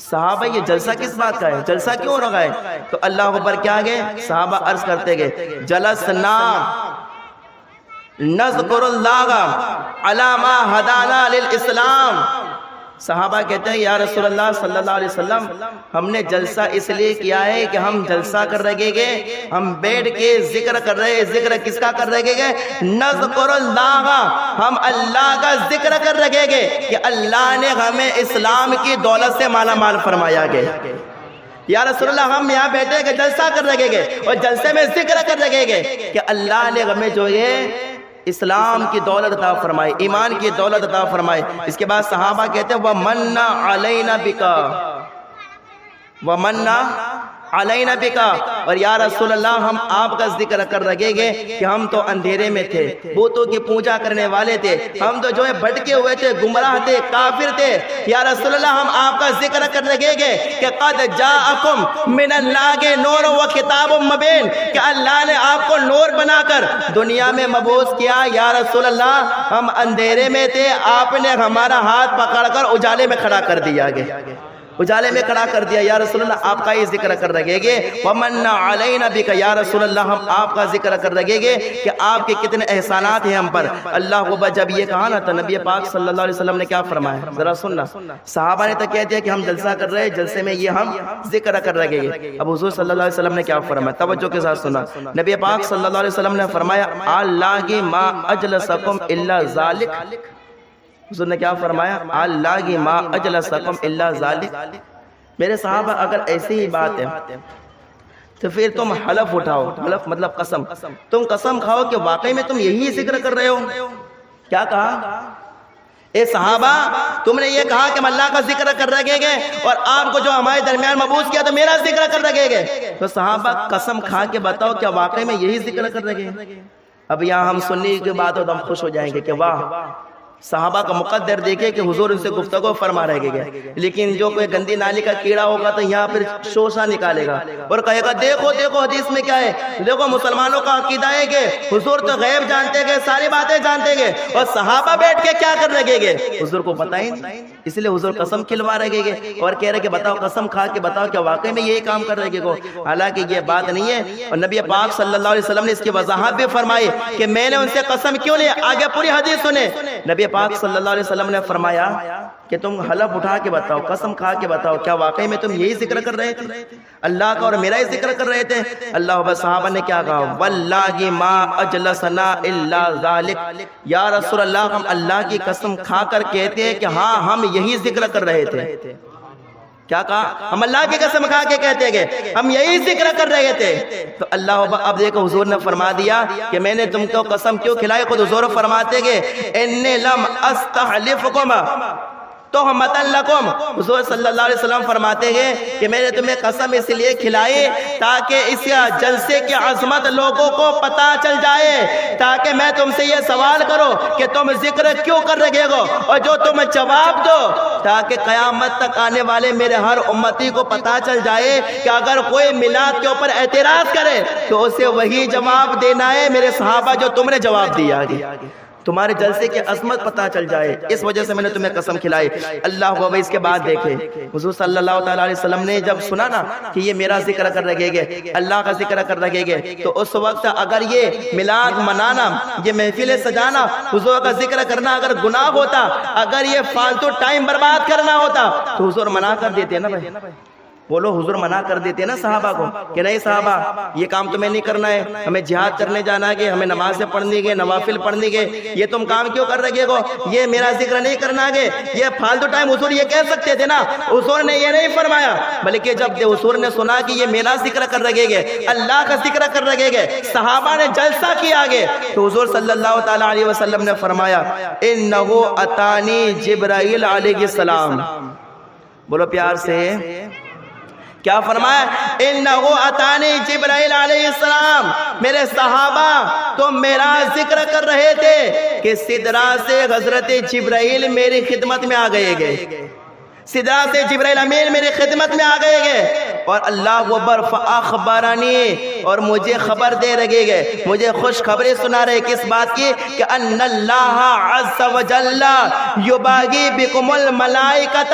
صحابہ یہ جلسہ کس بات کا ہے، جلسہ کیوں رہا ہے؟ تو اللہ اکبر کیا گئے، صحابہ عرض کرتے گئے جلسنا نذکر اللہ علی ما ہدانا للاسلام، صحابہ کہتے ہیں یا رسول اللہ صلی اللہ علیہ وسلم ہم نے جلسہ اس لیے کیا ہے کہ ہم جلسہ کر رہے گئے، ہم بیٹھ کے ذکر کر رہے، ذکر کس کا کر رہے گئے؟ نذکر اللہ، ہم اللہ کا ذکر کر رہے گئے کہ اللہ نے ہمیں اسلام کی دولت سے مالا مال فرمایا گیا۔ یا رسول اللہ ہم یہاں بیٹھے کہ جلسہ کر رہے گئے اور جلسے میں ذکر کر رہے گئے کہ اللہ نے ہمیں جو ہے اسلام کی دولت عطا فرمائے، ایمان کی دولت عطا فرمائے۔ اس کے بعد صحابہ کہتے ہیں وَمَنَّ عَلَيْنَا بِكَ، وَمَنَّ عَلَيْنَا بِكَ، اور یا رسول اللہ ہم آپ کا ذکر کر رہے گئے کہ ہم تو اندھیرے میں تھے، بتوں کی پوجا کرنے والے تھے، ہم تو جو ہے بھٹکے ہوئے تھے، گمراہ تھے، کافر تھے، یا رسول اللہ ہم آپ کا ذکر کر رہے گئے کہ قد جاءکم من اللہ نور و کتاب مبین، کہ اللہ نے آپ کو نور بنا کر دنیا میں مبعوث کیا۔ یا رسول اللہ ہم اندھیرے میں تھے، آپ نے ہمارا ہاتھ پکڑ کر اجالے میں کھڑا کر دیا گیا، اجالے میں کھڑا کر دیا۔ یا رسول اللہ آپ کا یہ ذکر کر رہے گے وَمَنَّ عَلَيْنَا بِكَ، یا رسول اللہ ہم آپ کا ذکر کر رہے گے کہ آپ کے کتنے احسانات ہیں ہم پر۔ اللہ کو جب یہ کہا نا تو نبی پاک صلی اللہ علیہ وسلم نے کیا فرمایا، ذرا سننا۔ صحابہ نے تو کہہ دیا کہ ہم جلسہ کر رہے ہیں، جلسے میں یہ ہم ذکر کر رہے گے۔ اب حضور صلی اللہ علیہ وسلم نے کیا فرمایا، توجہ کے ساتھ سننا۔ نبی پاک صلی اللہ علیہ وسلم نے فرمایا اللہ ما اجلسکم الا ذالک، حضور نے کیا فرمایا اللہ ما اجلسکم الا ذالک۔ میرے صحابہ اگر ایسی ہی بات ہے تو پھر تم حلف اٹھاؤ، حلف مطلب قسم، تم قسم کھاؤ کہ واقعی میں تم یہی ذکر کر رہے ہو۔ کیا کہا؟ اے صحابہ تم نے یہ کہا کہ ہم اللہ کا ذکر کر رہے گے اور آپ کو جو ہمارے درمیان مبعوث کیا تو میرا ذکر کر رہے گے، تو صحابہ قسم کھا کے بتاؤ کیا واقعی میں یہی ذکر کر رہے گے؟ اب یہاں ہم سننے کی بات ہو تو ہم خوش ہو جائیں گے کہ واہ صحابہ کا مقدر دیکھے کہ حضور ان سے گفتگو فرما رہے گئے، لیکن جو کوئی گندی نالی کا کیڑا ہوگا تو یہاں پھر شوشہ نکالے گا اور کہے گا دیکھو دیکھو حدیث میں کیا ہے، دیکھو مسلمانوں کا عقیدہ ہے کہ حضور تو غیب جانتے گے، ساری باتیں جانتے گے، اور صحابہ بیٹھ کے کیا کر رہے گے، حضور کو پتہ ہی نہیں، اس لیے حضور قسم کھلوا رہے گے اور کہہ رہے کہ بتاؤ قسم کھا کے بتاؤ کیا واقعی میں یہی کام کر رہے گے، حالانکہ یہ بات نہیں ہے۔ اور نبی پاک صلی اللہ علیہ وسلم نے اس کی وضاحت بھی فرمائی کہ میں نے ان سے قسم کیوں لی، آگے پوری حدیث سنیں۔ نبی پاک صلی اللہ علیہ وسلم نے فرمایا کہ تم حلف اٹھا کے بتاؤ، قسم کھا کے بتاؤ کیا واقعی میں تم یہی ذکر کر رہے تھے، اللہ کا اور میرا ہی ذکر کر رہے تھے؟ اللہ بس صحابہ نے کیا کہا، واللہ ما اجلسنا الا ذالک، یا رسول اللہ ہم اللہ کی قسم کھا کر کہتے ہیں کہ ہاں ہم یہی ذکر کر رہے تھے۔ کیا کہا؟ ہم اللہ کی قسم کھا کے کہتے ہیں ہم یہی ذکر کر رہے تھے۔ تو اللہ اب دیکھو حضور نے فرما دیا کہ میں نے تم کو قسم کیوں کھلائی، خود حضور فرماتے کہ انی لم استحلفکم تہمۃ لکم، حضور صلی اللہ علیہ وسلم فرماتے ہیں کہ میں نے تمہیں قسم اس لیے کھلائی تاکہ اس جلسے کی عظمت لوگوں کو پتہ چل جائے، تاکہ میں تم سے یہ سوال کروں کہ تم ذکر کیوں کر رہے ہو، اور جو تم جواب دو تاکہ قیامت تک آنے والے میرے ہر امتی کو پتہ چل جائے کہ اگر کوئی میلاد کے اوپر اعتراض کرے تو اسے وہی جواب دینا ہے میرے صحابہ جو تم نے جواب دیا ہے، تمہارے جلسے کی عظمت پتہ چل جائے، اس وجہ سے میں نے تمہیں قسم کھلائی۔ اللہ کو اس کے بعد دیکھے حضور صلی اللہ تعالیٰ علیہ وسلم نے جب سنا نا کہ یہ میرا ذکر کر رہے گے، اللہ کا ذکر کر رہے گے، تو اس وقت اگر یہ میلاد منانا، یہ محفل سجانا، حضور کا ذکر کرنا اگر گناہ ہوتا، اگر یہ فالتو ٹائم برباد کرنا ہوتا تو حضور منع کر دیتے نا بھائی، بولو حضور منع کر دیتے نا صحابہ کو کہ نہیں صحابہ یہ کام تمہیں نہیں کرنا ہے، ہمیں جہاد کرنے جانا ہے، ہمیں نمازیں پڑھنی ہے، نوافل پڑھنی ہے، یہ تم کام کیوں کر رہے ہو، یہ میرا ذکر نہیں کرنا ہے، یہ فالتو ٹائم۔ حضور یہ کہہ سکتے تھے نا، حضور نے یہ نہیں فرمایا، بلکہ جب حضور نے سنا کہ یہ میرا ذکر کر رہے گے، اللہ کا ذکر کر رہے گے، صحابہ نے جلسہ کیا آگے، تو حضور صلی اللہ تعالیٰ علیہ وسلم نے فرمایا انہو اتانی جبرائیل علیہ السلام، بولو پیار سے کیا فرمایا، انہو اتانی جبرائیل علیہ السلام، میرے صحابہ تم میرا ذکر کر رہے تھے کہ سدرہ سے حضرت جبرائیل میری خدمت میں آ گئے، سدرہ سے جبرائیل امین میری خدمت میں آ گئے، اور اللہ اکبر فاخبرنی، اور مجھے خبر دے رہے گے، مجھے خوشخبری سنا رہے کس بات کی کہ ان اللہ عز وجل یباغی بکم الملائکۃ،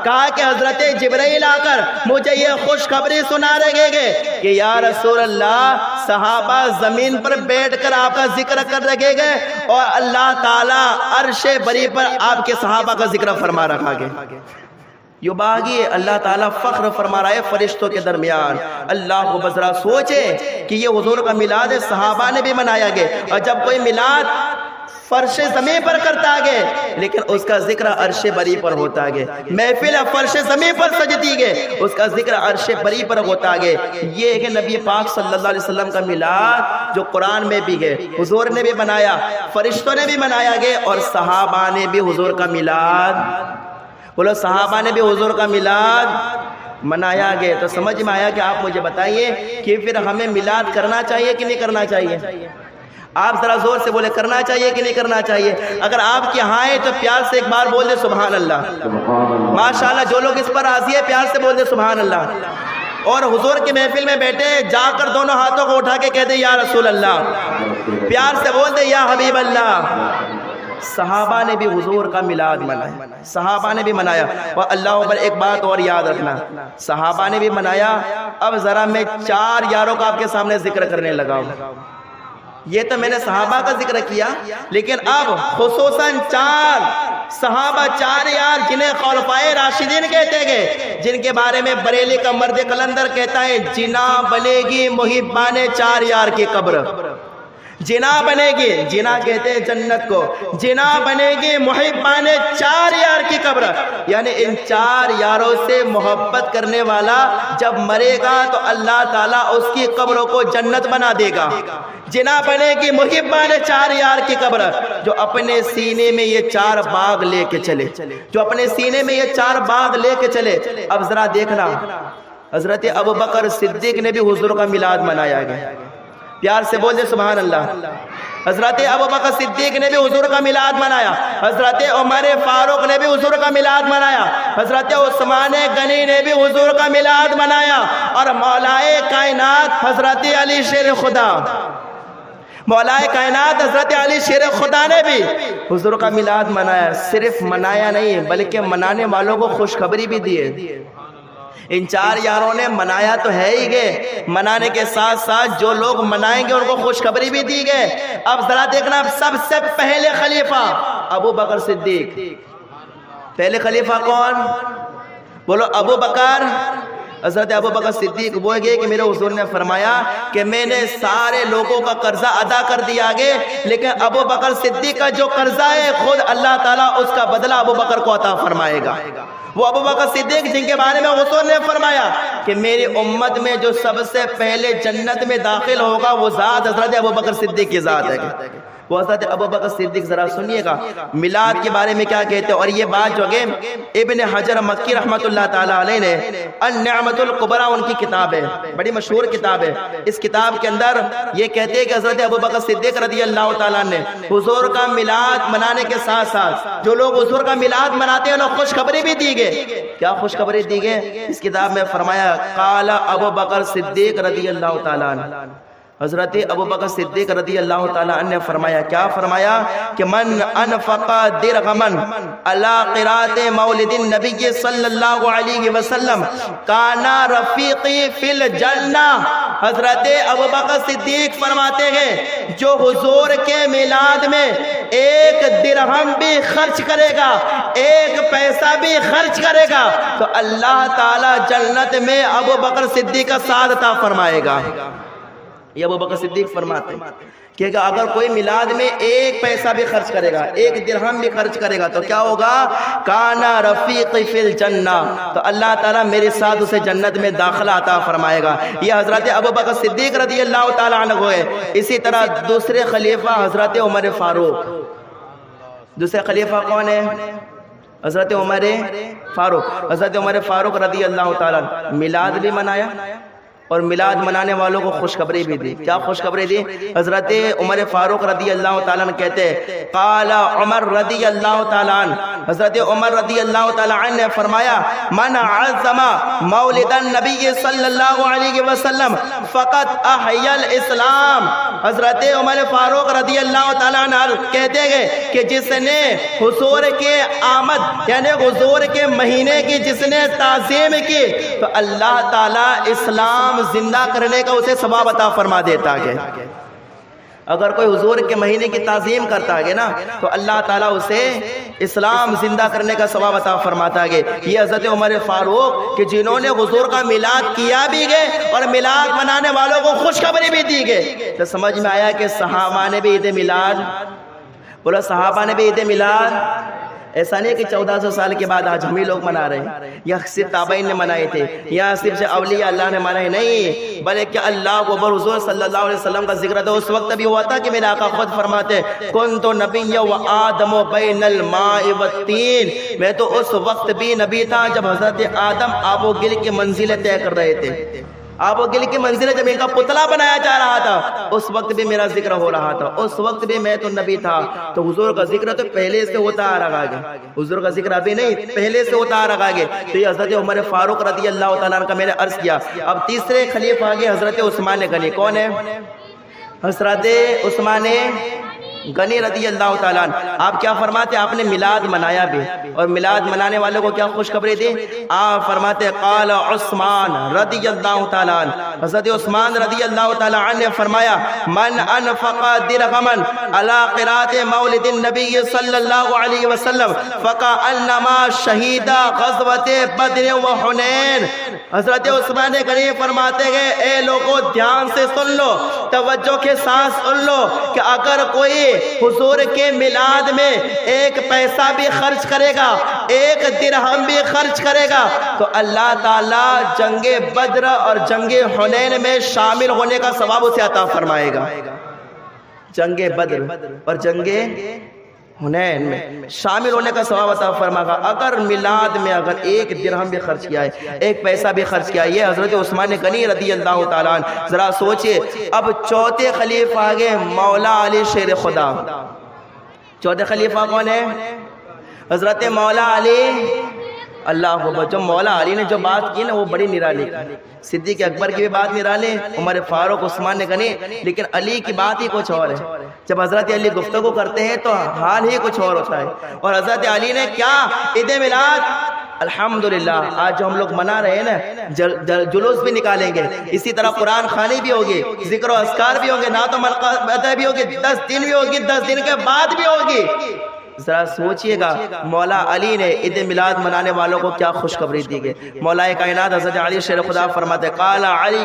کہا کہ حضرت جبرائیل آ کر مجھے یہ خوشخبری سنا رہے گے کہ یا رسول اللہ صحابہ زمین پر بیٹھ کر آپ کا ذکر کر رہے گے، اور اللہ تعالیٰ عرش بری پر آپ کے صحابہ کا ذکر فرما رکھا گے۔ یباغی، اللہ تعالیٰ فخر فرما رہا ہے فرشتوں کے درمیان۔ اللہ کو بذرا سوچے کہ یہ حضور کا میلاد صحابہ نے بھی منایا گیا، اور جب کوئی میلاد فرش زمین پر کرتا گے لیکن اس کا ذکر عرش بری پر ہوتا گے، محفل فرش زمین پر سجتی گے اس کا ذکر عرش بری پر ہوتا گے۔ یہ ہے نبی پاک صلی اللہ علیہ وسلم کا میلاد جو قرآن میں بھی ہے، حضور نے بھی منایا، فرشتوں نے بھی منایا گیا، اور صحابہ نے بھی حضور کا میلاد، بولو صحابہ نے بھی حضور کا میلاد منایا گیا۔ تو سمجھ میں آیا کہ آپ مجھے بتائیے کہ پھر ہمیں میلاد کرنا چاہیے کہ نہیں کرنا چاہیے؟ آپ ذرا زور سے بولے کرنا چاہیے کہ نہیں کرنا چاہیے؟ اگر آپ کے ہاں ہیں تو پیار سے ایک بار بول دے سبحان اللہ، ماشاءاللہ۔ جو لوگ اس پر راضی ہے پیار سے بول دے سبحان اللہ، اور حضور کی محفل میں بیٹھے جا کر دونوں ہاتھوں کو اٹھا کے کہہ دے یا رسول اللہ، پیار سے بول دے یا حبیب اللہ۔ صحابہ نے بھی حضور کا میلاد منایا، صحابہ نے بھی منایا، اور اللہ پر ایک بات اور یاد رکھنا، صحابہ نے بھی منایا۔ اب ذرا میں 4 یاروں کا آپ کے سامنے ذکر کرنے لگا ہوں۔ یہ تو میں نے صحابہ کا ذکر کیا، لیکن اب خصوصاً 4 صحابہ، 4 یار جنہیں خلفائے راشدین کہتے گئے، جن کے بارے میں بریلی کا مرد قلندر کہتا ہے جنا بنے گی محبان 4 یار کی قبر، جنا بنے گی، جنا کہتے ہیں جنت کو، جنا بنے گی محبان 4 یار کی قبر، یعنی ان 4 یاروں سے محبت کرنے والا جب مرے گا تو اللہ تعالیٰ اس کی قبروں کو جنت بنا دے گا۔ جنا بنے گی محبان 4 یار کی قبر، جو اپنے سینے میں یہ 4 باغ لے کے چلے، جو اپنے سینے میں یہ 4 باغ لے کے چلے۔ اب ذرا دیکھنا، حضرت ابوبکر صدیق نے بھی حضور کا میلاد منایا گیا، پیار سے بول دے سبحان اللہ۔ حضرت ابوبکر صدیق نے بھی حضور کا میلاد منایا، حضرت عمر فاروق نے بھی حضور کا میلاد منایا، حضرت عثمان غنی نے بھی حضور کا میلاد منایا، اور مولائے کائنات حضرت علی شیر خدا، مولائے کائنات حضرت علی شیر خدا نے بھی حضور کا میلاد منایا۔ صرف منایا نہیں بلکہ منانے والوں کو خوشخبری بھی دی ہے۔ ان چار یاروں نے منایا تو ہے ہی گئے، منانے کے ساتھ ساتھ جو لوگ منائیں گے ان کو خوشخبری بھی دی گئے۔ اب ذرا دیکھنا، سب سے پہلے خلیفہ ابو بکر صدیق۔ پہلے خلیفہ کون؟ بولو ابو بکر۔ حضرت ابو بکر صدیق وہ گئے کہ میرے حضور نے فرمایا کہ میں نے سارے لوگوں کا قرضہ ادا کر دیا گے، لیکن ابو بکر صدیق کا جو قرضہ ہے خود اللہ تعالیٰ اس کا بدلہ ابو بکر کو عطا فرمائے گا۔ وہ ابو بکر صدیق جن کے بارے میں حضور نے فرمایا کہ میری امت میں جو سب سے پہلے جنت میں داخل ہوگا وہ ذات حضرت ابو بکر صدیق کی ذات ہے۔ وہ حضرت ابو بکر صدیق، ذرا سنیے گا میلاد کے بارے میں کیا کہتے ہیں، اور یہ بات جو ہے ابن حجر مکی رحمۃ اللہ تعالیٰ علیہ نے النعمت الکبریٰ ان کی کتاب ہے، بڑی مشہور کتاب ہے، اس کتاب کے اندر یہ کہتے ہیں کہ حضرت ابو بکر صدیق رضی اللہ تعالیٰ نے حضور کا میلاد منانے کے ساتھ ساتھ جو لوگ حضور کا میلاد مناتے ہیں انہیں خوشخبری بھی دی گئے۔ کیا خوشخبری دی گئے؟ اس کتاب میں فرمایا قال ابو بکر صدیق رضی اللہ تعالیٰ عنہ، حضرت ابو بکر صدیق رضی اللہ تعالیٰ عنہ نے فرمایا، کیا فرمایا کہ من انفق درہمن علی قرات مولد النبی صلی اللہ علیہ وسلم کانا رفیقی فی الجنہ۔ حضرت ابو بکر صدیق فرماتے ہیں جو حضور کے میلاد میں ایک درہم بھی خرچ کرے گا، ایک پیسہ بھی خرچ کرے گا، تو اللہ تعالیٰ جنت میں ابو بکر صدیق کا ساتھ عطا فرمائے گا۔ یہ ابو بکر صدیق فرماتے ہیں کہ اگر کوئی میلاد میں ایک پیسہ بھی خرچ کرے گا، ایک درہم بھی خرچ کرے گا، تو کیا ہوگا؟ کانا رفیق فی الجنہ، تو اللہ تعالیٰ میرے ساتھ اسے جنت میں داخلہ عطا فرمائے گا۔ یہ حضرت ابو بکر صدیق رضی اللہ تعالیٰ عنہ ہے۔ اسی طرح دوسرے خلیفہ حضرت عمر فاروق، دوسرے خلیفہ کون ہے؟ حضرت عمر فاروق۔ حضرت عمر فاروق رضی اللہ تعالیٰ عنہ میلاد بھی منایا اور میلاد منانے والوں کو خوشخبری بھی دی۔ کیا خوشخبری دی؟ حضرت عمر فاروق رضی اللہ تعالیٰ عنہ کہتے ہیں قال عمر رضی اللہ تعالیٰ عنہ، حضرت عمر رضی اللہ تعالیٰ عنہ نے فرمایا من عظم مولد النبی صلی اللہ علیہ وسلم فقط احیا الاسلام۔ حضرت عمر فاروق رضی اللہ تعالیٰ عنہ کہتے ہیں کہ جس نے حضور کے آمد یعنی حضور کے مہینے کی جس نے تعظیم کی تو اللہ تعالیٰ اسلام زندہ کرنے کا اسے ثواب عطا فرما دیتا ہے۔ اگر کوئی حضور کے مہینے کی تعظیم کرتا ہے نا تو اللہ تعالیٰ اسے اسلام زندہ کرنے کا ثواب عطا فرماتا ہے۔ یہ حضرت عمر فاروق کہ جنہوں نے حضور کا میلاد کیا بھی گئے اور میلاد منانے والوں کو خوشخبری بھی دی گئے۔ تو سمجھ میں آیا کہ صحابہ نے بھی عید میلاد، بولا صحابہ نے بھی عید میلاد، ایسا نہیں کہ 1400 سال کے بعد آج ہم ہی لوگ منا رہے ہیں، یا صرف تابعین نے منائے تھے یا صرف اولیاء اللہ نے منائے، نہیں بلکہ اللہ کو بر حضور صلی اللہ علیہ وسلم کا ذکر تھا۔ اس وقت بھی ہوا تھا کہ میرے آقا خود فرماتے کنت نبی و آدم بین الماء والطین، میں تو اس وقت بھی نبی تھا جب حضرت آدم آب و گل کی منزلیں طے کر رہے تھے، آب و گل کی منزلیں جب ان کا پتلا بنایا جا رہا تھا اس وقت بھی میرا ذکر ہو رہا تھا، اس وقت بھی میں تو نبی تھا۔ تو حضور کا ذکر تو پہلے سے ہوتا آ رہا ہے، حضور کا ذکر ابھی نہیں پہلے سے ہوتا آ رہا ہے۔ تو یہ حضرت عمر فاروق رضی اللہ تعالیٰ عنہ کا میں نے عرض کیا۔ اب تیسرے خلیفہ آگے حضرت عثمان غنی، کون ہے؟ حضرت عثمان غنی رضی اللہ تعالیٰ عنہ۔ آپ کیا فرماتے؟ آپ نے میلاد منایا بھی اور میلاد منانے والوں کو کیا خوشخبری دی؟ آپ فرماتے قال عثمان رضی اللہ تعالیٰ عنہ، حضرت عثمان رضی اللہ تعالیٰ عنہ نے فرمایا من انفق درہما علی قرات مولد النبی صلی اللہ علیہ وسلم فکأنما شہید غزوۃ بدر و حنین۔ حضرت عثمان غنی فرماتے ہیں اے لوگوں دھیان سے سن لو، توجہ کے ساتھ سن لو کہ اگر کوئی حضور کے میلاد میں ایک پیسہ بھی خرچ کرے گا، ایک درہم بھی خرچ کرے گا تو اللہ تعالیٰ جنگ بدر اور جنگ حنین میں شامل ہونے کا ثواب اسے عطا فرمائے گا۔ جنگ بدر اور جنگ حنین میں شامل ہونے کا ثواب عطا فرماگا۔ اگر میلاد میں اگر ایک درہم بھی خرچ کیا ہے، ایک پیسہ بھی خرچ کیا ہے، یہ حضرت عثمان غنی رضی اللہ تعالیٰ عنہ، ذرا سوچئے اب چوتھے خلیفہ آگے مولا علی شیر خدا۔ چوتھے خلیفہ کون ہے؟ حضرت مولا علی۔ اللہ اکبر، جو مولا علی نے جو بات کی نا وہ بڑی نرالی کی۔ صدیق اکبر کی بھی بات نرالی، عمر فاروق، عثمان غنی، لیکن علی کی بات ہی کچھ اور ہے۔ جب حضرت علی گفتگو کرتے ہیں تو حال ہی کچھ اور ہوتا ہے۔ اور حضرت علی نے کیا عید میلاد، الحمدللہ آج جو ہم لوگ منا رہے ہیں نا، جلوس بھی نکالیں گے، اسی طرح قرآن خوانی بھی ہوگی، ذکر و اذکار بھی ہوں گے، نعت و ملقا بھی ہوگی، 10 دن بھی ہوگی، 10 دن کے بعد بھی ہوگی۔ ذرا سوچئے گا مولا علی نے عید میلاد منانے والوں کو کیا خوشخبری دی گئی۔ مولا کائنات حضرت علی شیر خدا فرماتے ہیں، قال علی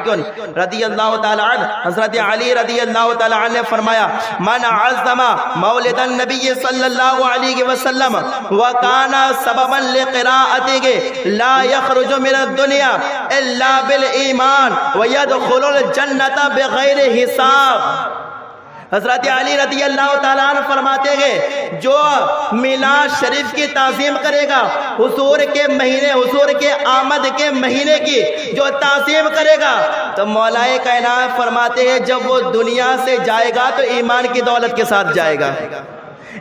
رضی اللہ تعالی عنہ، حضرت علی رضی اللہ تعالی عنہ نے فرمایا، من عظم مولد النبی صلی اللہ علیہ وسلم وکان سببا لقراءته لا یخرج من الدنیا الا بالایمان ویدخل الجنة بغیر حساب۔ حضرت علی رضی اللہ تعالیٰ عنہ فرماتے ہیں، جو میلاد شریف کی تعظیم کرے گا، حضور کے مہینے، حضور کے آمد کے مہینے کی جو تعظیم کرے گا، تو مولا کائنات فرماتے ہیں جب وہ دنیا سے جائے گا تو ایمان کی دولت کے ساتھ جائے گا،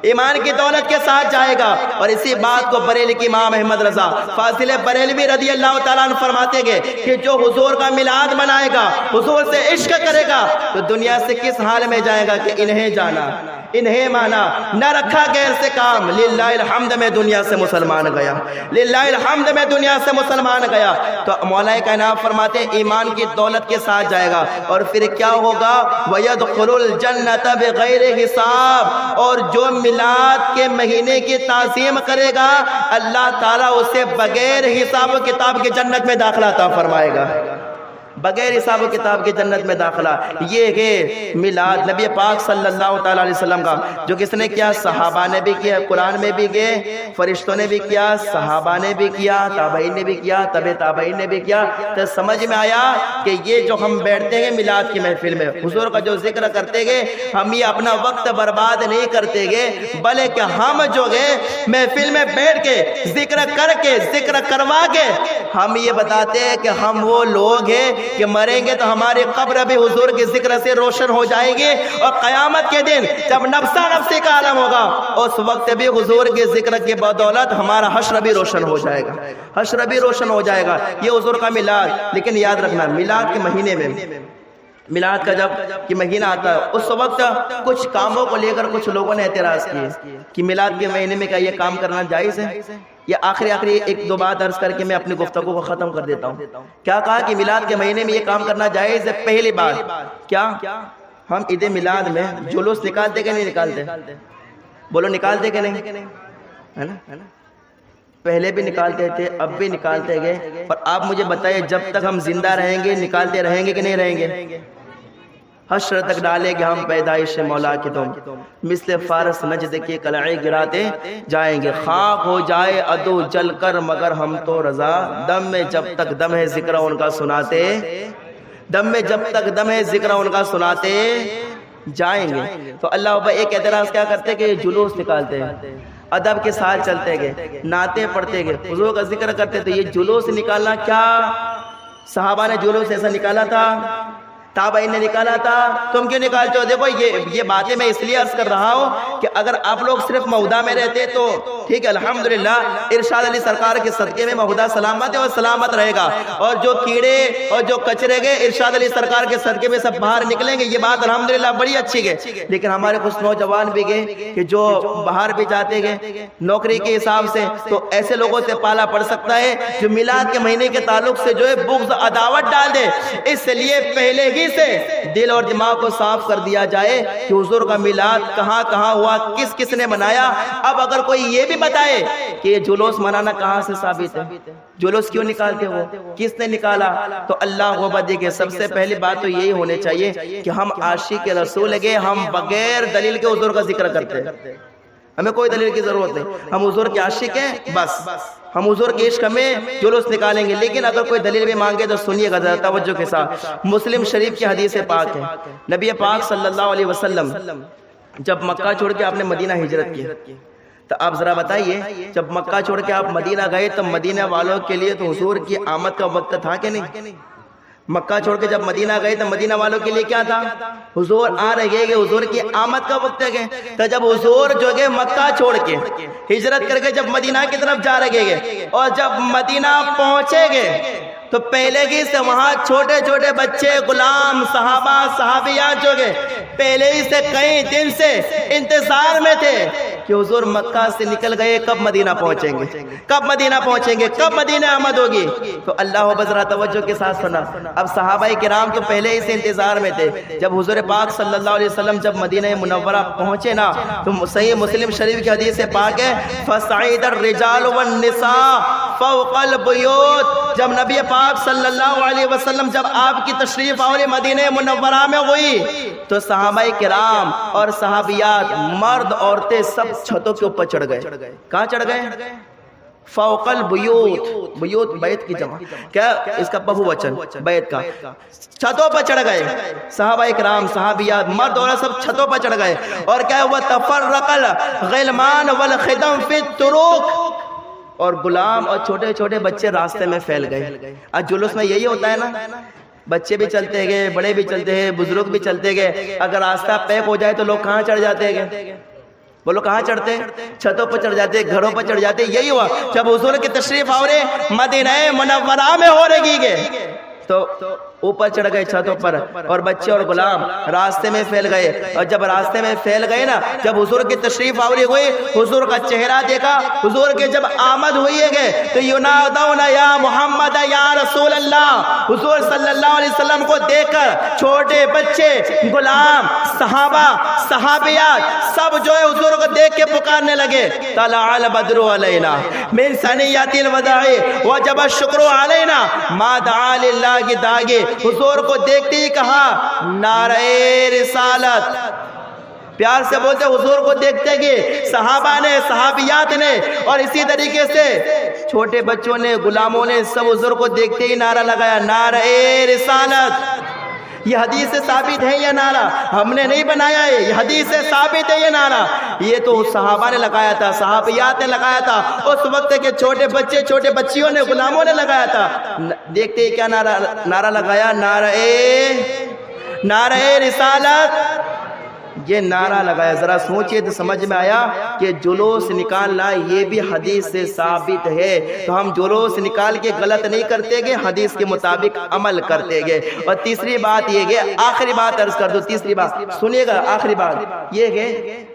ایمان کی دولت کے ساتھ جائے گا۔ اور اسی بات کو بریلوی کی امام احمد رضا فاضل بریلوی رضی اللہ تعالیٰ عنہ فرماتے گے کہ جو حضور کا میلاد منائے گا، حضور سے عشق کرے گا، تو دنیا سے کس حال میں جائے گا کہ انہیں جانا، انہیں مانا، نہ رکھا غیر سے کام، للہ الحمد میں دنیا سے مسلمان گیا، للہ الحمد میں دنیا سے مسلمان گیا۔ تو مولا کائنات فرماتے ہیں ایمان کی دولت کے ساتھ جائے گا، اور پھر کیا ہوگا، وَيَدْخُلُ الْجَنَّةَ بِغَيْرِ حساب۔ اور جو میلاد کے مہینے کی تعظیم کرے گا، اللہ تعالیٰ اسے بغیر حساب و کتاب کی جنت میں داخلہ عطا فرمائے گا، بغیر حساب و کتاب کی جنت میں داخلہ۔ یہ ہے میلاد نبی پاک صلی اللہ تعالیٰ علیہ وسلم کا، جو کس نے کیا، صحابہ نے بھی کیا، قرآن میں بھی گئے، فرشتوں نے بھی کیا، صحابہ نے بھی کیا، تابعین نے بھی کیا، تبع تابعین نے بھی کیا۔ تو سمجھ میں آیا کہ یہ جو ہم بیٹھتے ہیں میلاد کی محفل میں، حضور کا جو ذکر کرتے گئے، ہم یہ اپنا وقت برباد نہیں کرتے گئے، بلکہ ہم جو گئے محفل میں بیٹھ کے ذکر کر کے، ذکر کروا کے، ہم یہ بتاتے ہیں کہ ہم وہ لوگ ہیں کہ مریں گے تو ہماری قبر بھی حضور کے ذکر سے روشن ہو جائے گی، اور قیامت کے دن جب نفسا نفسی کا عالم ہوگا، اس وقت بھی حضور کے ذکر کی بدولت ہمارا حشر بھی روشن ہو جائے گا، حشر بھی روشن ہو جائے گا۔ یہ حضور کا میلاد۔ لیکن یاد رکھنا، میلاد کے مہینے میں، میلاد کا جب یہ مہینہ آتا ہے، اس وقت کچھ کاموں کو لے کر کچھ لوگوں نے اعتراض کیے کہ میلاد کے مہینے میں کیا یہ کام کرنا جائز ہے؟ یہ آخری ایک دو بات عرض کر کے میں اپنی گفتگو کو ختم کر دیتا ہوں۔ کیا کہا کہ میلاد کے مہینے میں یہ کام کرنا جائز ہے؟ پہلی بات کیا، ہم عید میلاد میں جلوس نکالتے کہ نہیں نکالتے؟ بولو، نکالتے کہ نہیں؟ ہے نا، پہلے بھی نکالتے تھے، اب بھی نکالتے گئے، اور آپ مجھے بتائیے جب تک ہم زندہ رہیں گے نکالتے رہیں گے کہ نہیں رہیں گے؟ حشر تک ڈالے گے ہم پیدائش مولا کی تم، مثل فارس نجد کے قلعے گراتے جائیں گے، خاک ہو جائے عدو جل کر مگر ہم تو رضا، دم میں جب تک دم ہے ذکر ان کا سناتے، دم میں جب تک دم ہے ذکر ان کا سناتے جائیں گے۔ تو اللہ ابا ایک اعتراض کیا کرتے کہ یہ جلوس نکالتے ہیں، ادب کے ساتھ چلتے گئے، نعتیں پڑھتے گئے، حضور کا ذکر کرتے، تو یہ جلوس نکالنا کیا صحابہ نے جلوس ایسا نکالا تھا؟ تابعین نے نکالا تھا، تم کیوں نکالتے ہو؟ دیکھو یہ باتیں میں اس لیے عرض کر رہا ہوں کہ اگر آپ لوگ صرف مہودہ میں رہتے تو ٹھیک ہے، الحمدللہ ارشاد علی سرکار کے صدقے میں مہودہ سلامت ہے اور سلامت رہے گا، اور جو کیڑے اور جو کچرے گئے ارشاد علی سرکار کے صدقے میں سب باہر نکلیں گے، یہ بات الحمدللہ بڑی اچھی گئے۔ لیکن ہمارے کچھ نوجوان بھی گئے کہ جو باہر بھی جاتے گئے نوکری کے حساب سے، تو ایسے لوگوں سے پالا پڑ سکتا ہے جو میلاد کے مہینے کے تعلق سے جو ہے بغض عداوت ڈال دے۔ اس لیے پہلے ہی سے دل اور دماغ کو صاف کر دیا جائے کہ حضور کا میلاد کہاں کہاں ہوا، کس کس نے منایا۔ اب اگر کوئی یہ بھی بتائے کہ یہ جلوس منانا کہاں سے ثابت ہے، جلوس کیوں نکالتے ہو، کس نے نکالا، تو اللہ کو بدے کے سب سے پہلی بات تو یہی ہونی چاہیے کہ ہم عاشق رسول گے، ہم بغیر دلیل کے حضور کا ذکر کرتے ہیں، ہمیں کوئی دلیل کی ضرورت نہیں، ہم حضور کے عاشق ہیں، بس ہم حضور کے عشق میں جلوس نکالیں گے۔ لیکن اگر کوئی دلیل بھی مانگے تو سنیے گا ذرا توجہ کے ساتھ۔ مسلم شریف کی حدیث پاک ہے، نبی پاک صلی اللہ علیہ وسلم جب مکہ چھوڑ کے آپ نے مدینہ ہجرت کی تو آپ ذرا بتائیے جب مکہ چھوڑ کے آپ مدینہ گئے تو مدینہ والوں کے لیے تو حضور کی آمد کا وقت تھا کہ نہیں؟ مکہ چھوڑ کے جب مدینہ گئے تو مدینہ والوں کے لیے کیا تھا؟ حضور آ رہے گے، حضور کی آمد کا وقت ہے۔ تو جب حضور جو گئے مکہ چھوڑ کے ہجرت کر کے جب مدینہ کی طرف جا رہے گے اور جب مدینہ پہنچے گے تو پہلے ہی سے وہاں چھوٹے چھوٹے بچے، غلام، صحابہ، صحابیات جو گئے پہلے ہی سے کئی دن سے انتظار میں تھے کہ حضور مکہ سے نکل گئے، کب مدینہ پہنچیں گے، کب مدینہ پہنچیں گے، کب مدینہ آمد ہوگی۔ تو اللہ ذرا توجہ کے ساتھ سنا، اب صحابہ کرام تو پہلے ہی سے انتظار میں تھے۔ جب حضور پاک صلی اللہ علیہ وسلم جب مدینہ منورہ پہنچے نا تو صحیح مسلم شریف کی حدیث پاک ہے فَصَعِدَ الرِّجَالُ وَالنِّسَاءُ فَوْقَ الْبُيُوتِ، جب نبی پاک صلی اللہ علیہ وسلم جب آپ کی تشریف آوری مدینہ منورہ میں ہوئی تو صحابہ کرام اور صحابیات، مرد عورتیں سب چھتوں کے اوپر چڑھ گئے۔ کہاں چڑھ گئے؟ فوق البیوت، بیوت بیت کی جمع، کیا اس کا بہو وچن بیت کا، چھتوں پر چڑھ گئے صحابہ کرام، صحابیات، مرد عورت سب چھتوں پر چڑھ گئے۔ اور کیا ہوا؟ تفرق الغلمان والخدم فی الطرق، اور غلام اور چھوٹے چھوٹے بچے راستے میں پھیل گئے۔ آج جلوس میں یہی ہوتا ہے نا، بچے بھی چلتے گئے، بڑے بھی چلتے گئے، بزرگ بھی چلتے گئے، اگر راستہ پیک ہو جائے تو لوگ کہاں چڑھ جاتے گئے؟ بولو کہاں چڑھتے؟ چھتوں پر چڑھ جاتے، گھروں پر چڑھ جاتے۔ یہی ہوا جب حضور کی تشریف آورے مدینہ منورہ میں ہو رہی گئے تو اوپر چڑھ گئے چھتوں پر، اور بچے اور غلام راستے میں پھیل گئے۔ اور جب راستے میں پھیل گئے نا، جب حضور کی تشریف آوری ہوئی، حضور کا چہرہ دیکھا، حضور کے جب آمد ہوئی ہے تو ینادون یا محمد یا رسول اللہ، حضور صلی اللہ علیہ وسلم کو دیکھ کر چھوٹے بچے، غلام، صحابہ، صحابیات سب جو ہے حضور کو دیکھ کے پکارنے لگے طلع البدر علینا من ثنیۃ الوداع وجب الشکر علینا ما دعا للہ کی داغے۔ حضور کو دیکھتے ہی کہا نعرہ رسالت، پیار سے بولتے حضور کو دیکھتے گئے صحابہ نے، صحابیات نے، اور اسی طریقے سے چھوٹے بچوں نے، غلاموں نے، سب حضور کو دیکھتے ہی نعرہ لگایا نعرہ رسالت۔ یہ حدیث سے ثابت ہے یہ نعرہ، ہم نے نہیں بنایا ہے، یہ حدیث سے ثابت ہے یہ نعرہ، یہ تو صحابہ نے لگایا تھا، صحابیات نے لگایا تھا، اس وقت کے چھوٹے بچے، چھوٹے بچیوں نے، غلاموں نے لگایا تھا۔ دیکھتے ہی کیا نعرہ لگایا؟ نعرہ رسالت، یہ نعرہ لگایا۔ ذرا سوچئے تو سمجھ میں آیا کہ جلوس نکالنا یہ بھی حدیث سے ثابت ہے، تو ہم جلوس نکال کے غلط نہیں کرتے گے، حدیث کے مطابق عمل کرتے گے۔ اور تیسری بات یہ ہے، آخری بات عرض کر دو، تیسری بات سنیے گا، آخری بات یہ ہے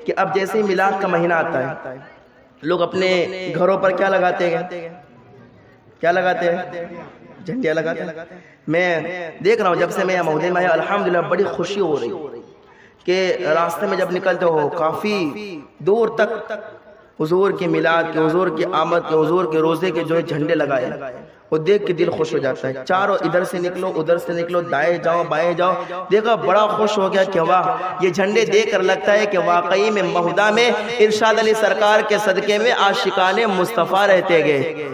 کہ اب جیسے ہی میلاد کا مہینہ آتا ہے لوگ اپنے گھروں پر کیا لگاتے ہیں؟ کیا لگاتے ہیں؟ جھنڈیاں لگاتے ہیں۔ میں دیکھ رہا ہوں جب سے میں مہودین میں آیا، الحمدللہ بڑی خوشی ہو رہی کہ راستے میں جب نکلتے ہو کافی دور تک حضور کے میلاد کے، حضور کی آمد کے، حضور کے روزے کے جو ہے جھنڈے لگائے، وہ دیکھ کے دل خوش ہو جاتا ہے۔ چاروں ادھر سے نکلو، ادھر سے نکلو، دائیں جاؤ، بائیں جاؤ، دیکھا بڑا خوش ہو گیا کہ واہ، یہ جھنڈے دیکھ کر لگتا ہے کہ واقعی میں مہودہ میں ارشاد علی سرکار کے صدقے میں عاشقان مصطفیٰ رہتے گئے،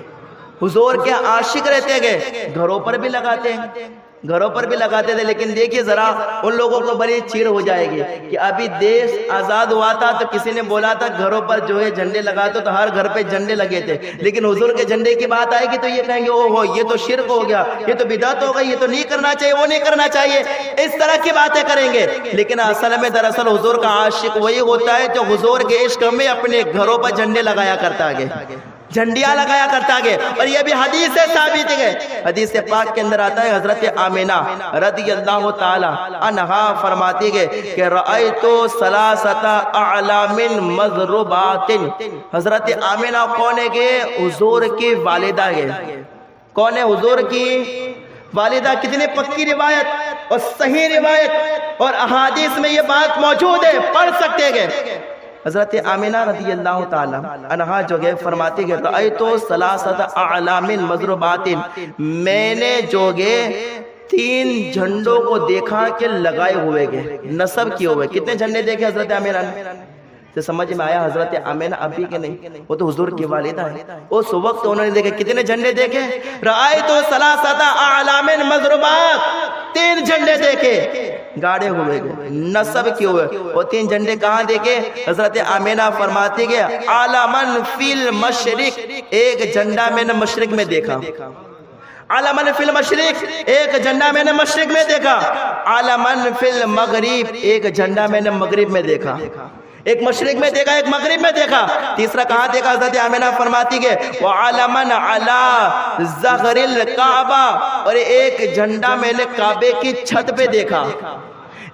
حضور کے عاشق رہتے گئے۔ گھروں پر بھی لگاتے ہیں، گھروں پر بھی لگاتے تھے، لیکن دیکھیے ذرا ان لوگوں کو بڑی چیڑ ہو جائے گی کہ ابھی دیش آزاد ہوا تھا تو کسی نے بولا تھا گھروں پر جو ہے جھنڈے لگاتے، تو ہر گھر پہ جھنڈے لگے تھے، لیکن حضور کے جھنڈے کی بات آئے گی تو یہ کہیں گے او ہو یہ تو شرک ہو گیا، یہ تو بدعت ہو گئی، یہ تو نہیں کرنا چاہیے، وہ نہیں کرنا چاہیے، اس طرح کی باتیں کریں گے۔ لیکن اصل میں دراصل حضور کا عاشق وہی ہوتا ہے جو حضور کے عشق میں اپنے گھروں پر جھنڈے لگایا کرتا ہے، جھنڈیاں لگایا کرتا ہے۔ اور یہ بھی حدیث سے ثابت ہے، حدیث پاک کے اندر آتا ہے، حضرت آمینہ رضی اللہ تعالی عنہا فرماتی ہے کہ رأیت ثلاثۃ اعلام مضروبات۔ حضرت آمینہ کون ہے؟ کہ حضور کی والدہ ہے۔ کون ہے؟ حضور کی والدہ۔ کتنی پکی روایت اور صحیح روایت اور احادیث میں یہ بات موجود ہے، پڑھ سکتے ہیں۔ حضرت آمینہ رضی اللہ تعالی عنہا جو گئے فرماتی گئے رأیتو ثلاثۃ اعلام مضروبات، میں نے جو گئے 3 جھنڈوں کو دیکھا کہ لگائے ہوئے گئے، نصب کیے ہوئے۔ کتنے جھنڈے دیکھے حضرت آمینہ نے؟ تو سمجھ میں آیا حضرت آمینہ ابھی کے نہیں، وہ تو حضور کی والدہ ہے، اس وقت انہوں نے دیکھے۔ کتنے جھنڈے دیکھے؟ رأیتو ثلاثۃ اعلام مضروبات، 3 جھنڈے دیکھے گاڑے ہوئے گئے، نصب کیے ہوئے. وہ 3 جھنڈے کہاں دیکھے؟ حضرت آمینہ فرماتی کہ عالمن فی المشرق، ایک جھنڈا میں نے مشرق میں دیکھا. عالمن فی المشرق، ایک جھنڈا میں نے مشرق میں دیکھا. عالمن فی المغرب، ایک جھنڈا میں نے مغرب میں دیکھا. ایک مشرق میں دیکھا، ایک مغرب میں دیکھا. تیسرا کہاں دیکھا؟ حضرت آمینہ فرماتی کہ وعالمن علی ظہر الکعبہ، اور ایک جھنڈا میں نے کعبے کی چھت پہ دیکھا.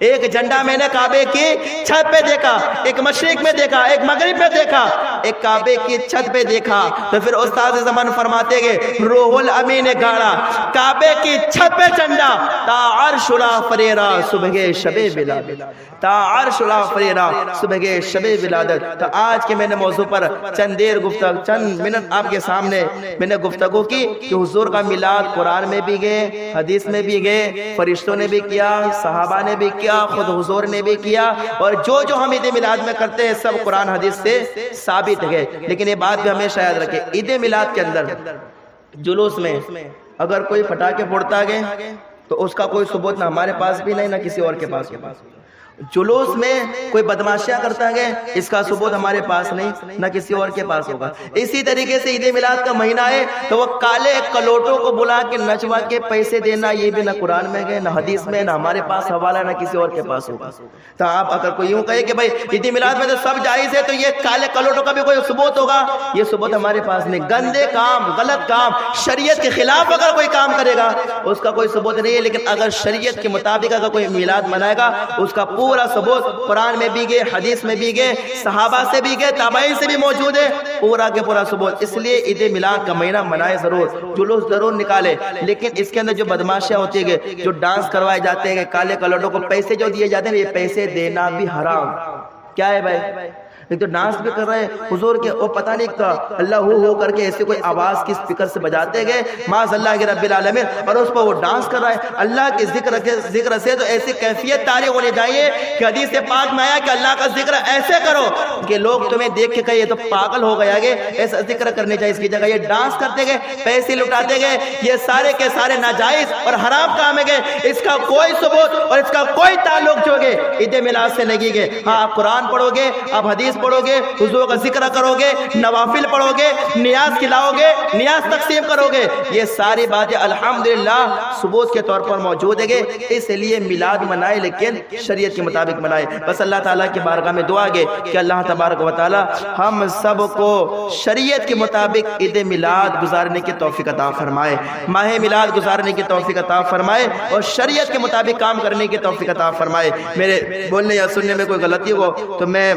ایک جھنڈا میں نے کعبے کی چھت پہ دیکھا. ایک مشرق میں دیکھا، ایک مغرب میں دیکھا، ایک کعبے کی چھت پہ دیکھا. تو پھر استاد زمان فرماتے گئے روح الامین نے گاڑا کعبے کی چھت پہ جھنڈا تا عرش لا فریرا صبح شب ولادت، تا عرش لا فریرا صبح شب ولادت. تو آج کے میں نے موضوع پر چند منٹ آپ کے سامنے میں نے گفتگو کی کہ حضور کا میلاد قرآن میں بھی گئے، حدیث میں بھی گئے، فرشتوں نے بھی کیا، صحابہ نے بھی کیا، خود حضور نے بھی کیا، اور جو ہم عید میلاد میں کرتے ہیں سب قرآن حدیث سے ثابت ہے. لیکن یہ بات بھی ہمیشہ یاد رکھیں، عید میلاد کے اندر جلوس میں اگر کوئی پٹاخے پھوڑتا گئے تو اس کا کوئی ثبوت نہ ہمارے پاس بھی نہیں، نہ کسی اور کے پاس. جلوس میں کوئی بدماشیاں کرتا گئے اس کا ثبوت ہمارے پاس نہیں، نہ کسی اور کے پاس ہوگا. اسی طریقے سے عید میلاد کا مہینہ ہے تو وہ کالے کلوٹوں کو بلا کے نچوا کے پیسے دینا، یہ بھی نہ قرآن میں گئے، نہ حدیث میں، نہ ہمارے پاس حوالہ، نہ کسی اور کے پاس ہوگا. تو آپ اگر کوئی یوں کہے کہ بھائی عید میلاد میں تو سب جائز ہے، تو یہ کالے کلوٹوں کا بھی کوئی ثبوت ہوگا؟ یہ ثبوت ہمارے پاس نہیں. گندے کام، غلط کام، شریعت کے خلاف اگر کوئی کام کرے گا اس کا کوئی ثبوت نہیں ہے. لیکن اگر شریعت کے مطابق اگر کوئی میلاد منائے گا اس کا پورا ثبوت قرآن میں بھی گئے، حدیث میں بھی گئے، صحابہ سے بھی گئے، تابعین سے بھی موجود ہے، پورا کے پورا ثبوت. اس لیے عید میلاد کا مہینہ منائے ضرور، جلوس ضرور نکالے، لیکن اس کے اندر جو بدماشیاں ہوتی ہے، جو ڈانس کروائے جاتے ہیں، کالے کلوٹوں کو پیسے جو دیے جاتے ہیں، یہ پیسے دینا بھی حرام. کیا ہے بھائی؟ ایک تو ڈانس بھی کر رہے ہیں حضور کے، وہ پتہ نہیں کا اللہ ہو کر کے ایسے کوئی آواز کی اسپیکر سے بجاتے گئے معاذ اللہ کے رب العالمین، اور اس پر وہ ڈانس کر رہا ہے. اللہ کے ذکر سے تو ایسی کیفیت طاری ہونی چاہیے کہ حدیث پاک میں آیا کہ اللہ کا ذکر ایسے کرو کہ لوگ تمہیں دیکھ کے کہیں یہ تو پاگل ہو گیا. ایسا ذکر کرنے چاہیے، اس کی جگہ یہ ڈانس کرتے گئے، پیسے لٹاتے گئے. یہ سارے کے سارے ناجائز اور حرام کام ہے. اس کا کوئی ثبوت اور اس کا کوئی تعلق جو ہے عید میلاد سے نہیں گئے. ہاں آپ قرآن پڑھو گے، آپ حدیث پڑھو گے، حضور کا ذکر کرو گے، نوافل پڑھو گے، نیاز کھلاؤ گے، نیاز تقسیم کرو گے، یہ ساری باتیں الحمدللہ ثبوت کے طور پر موجود ہے. اس لیے میلاد منائے لیکن شریعت کے مطابق منائے. بس اللہ تعالیٰ کی بارگاہ میں دعا ہے کہ اللہ تبارک و تعالیٰ ہم سب کو شریعت کے مطابق عید میلاد گزارنے کی توفیق عطا فرمائے، ماہ میلاد گزارنے کی توفیق عطا فرمائے، اور شریعت کے مطابق کام کرنے کی توفیق عطا فرمائے. میرے بولنے یا سننے میں کوئی غلطی ہو تو میں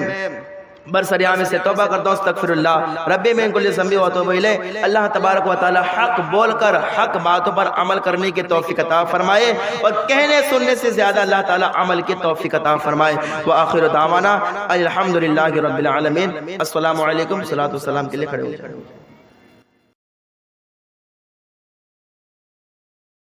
برسریام سے توبہ کرتا ہوں، استغفر اللہ ربی من کل ذنب و اتوب الیہ. اللہ تبارک و تعالی حق بول کر حق باتوں پر عمل کرنے کی توفیق عطا فرمائے، اور کہنے سننے سے زیادہ اللہ تعالی عمل کی توفیق عطا فرمائے. وآخر دعوانا الحمدللہ رب العالمین. السلام علیکم. صلاۃ والسلام کے لیے کھڑے ہو جائیں.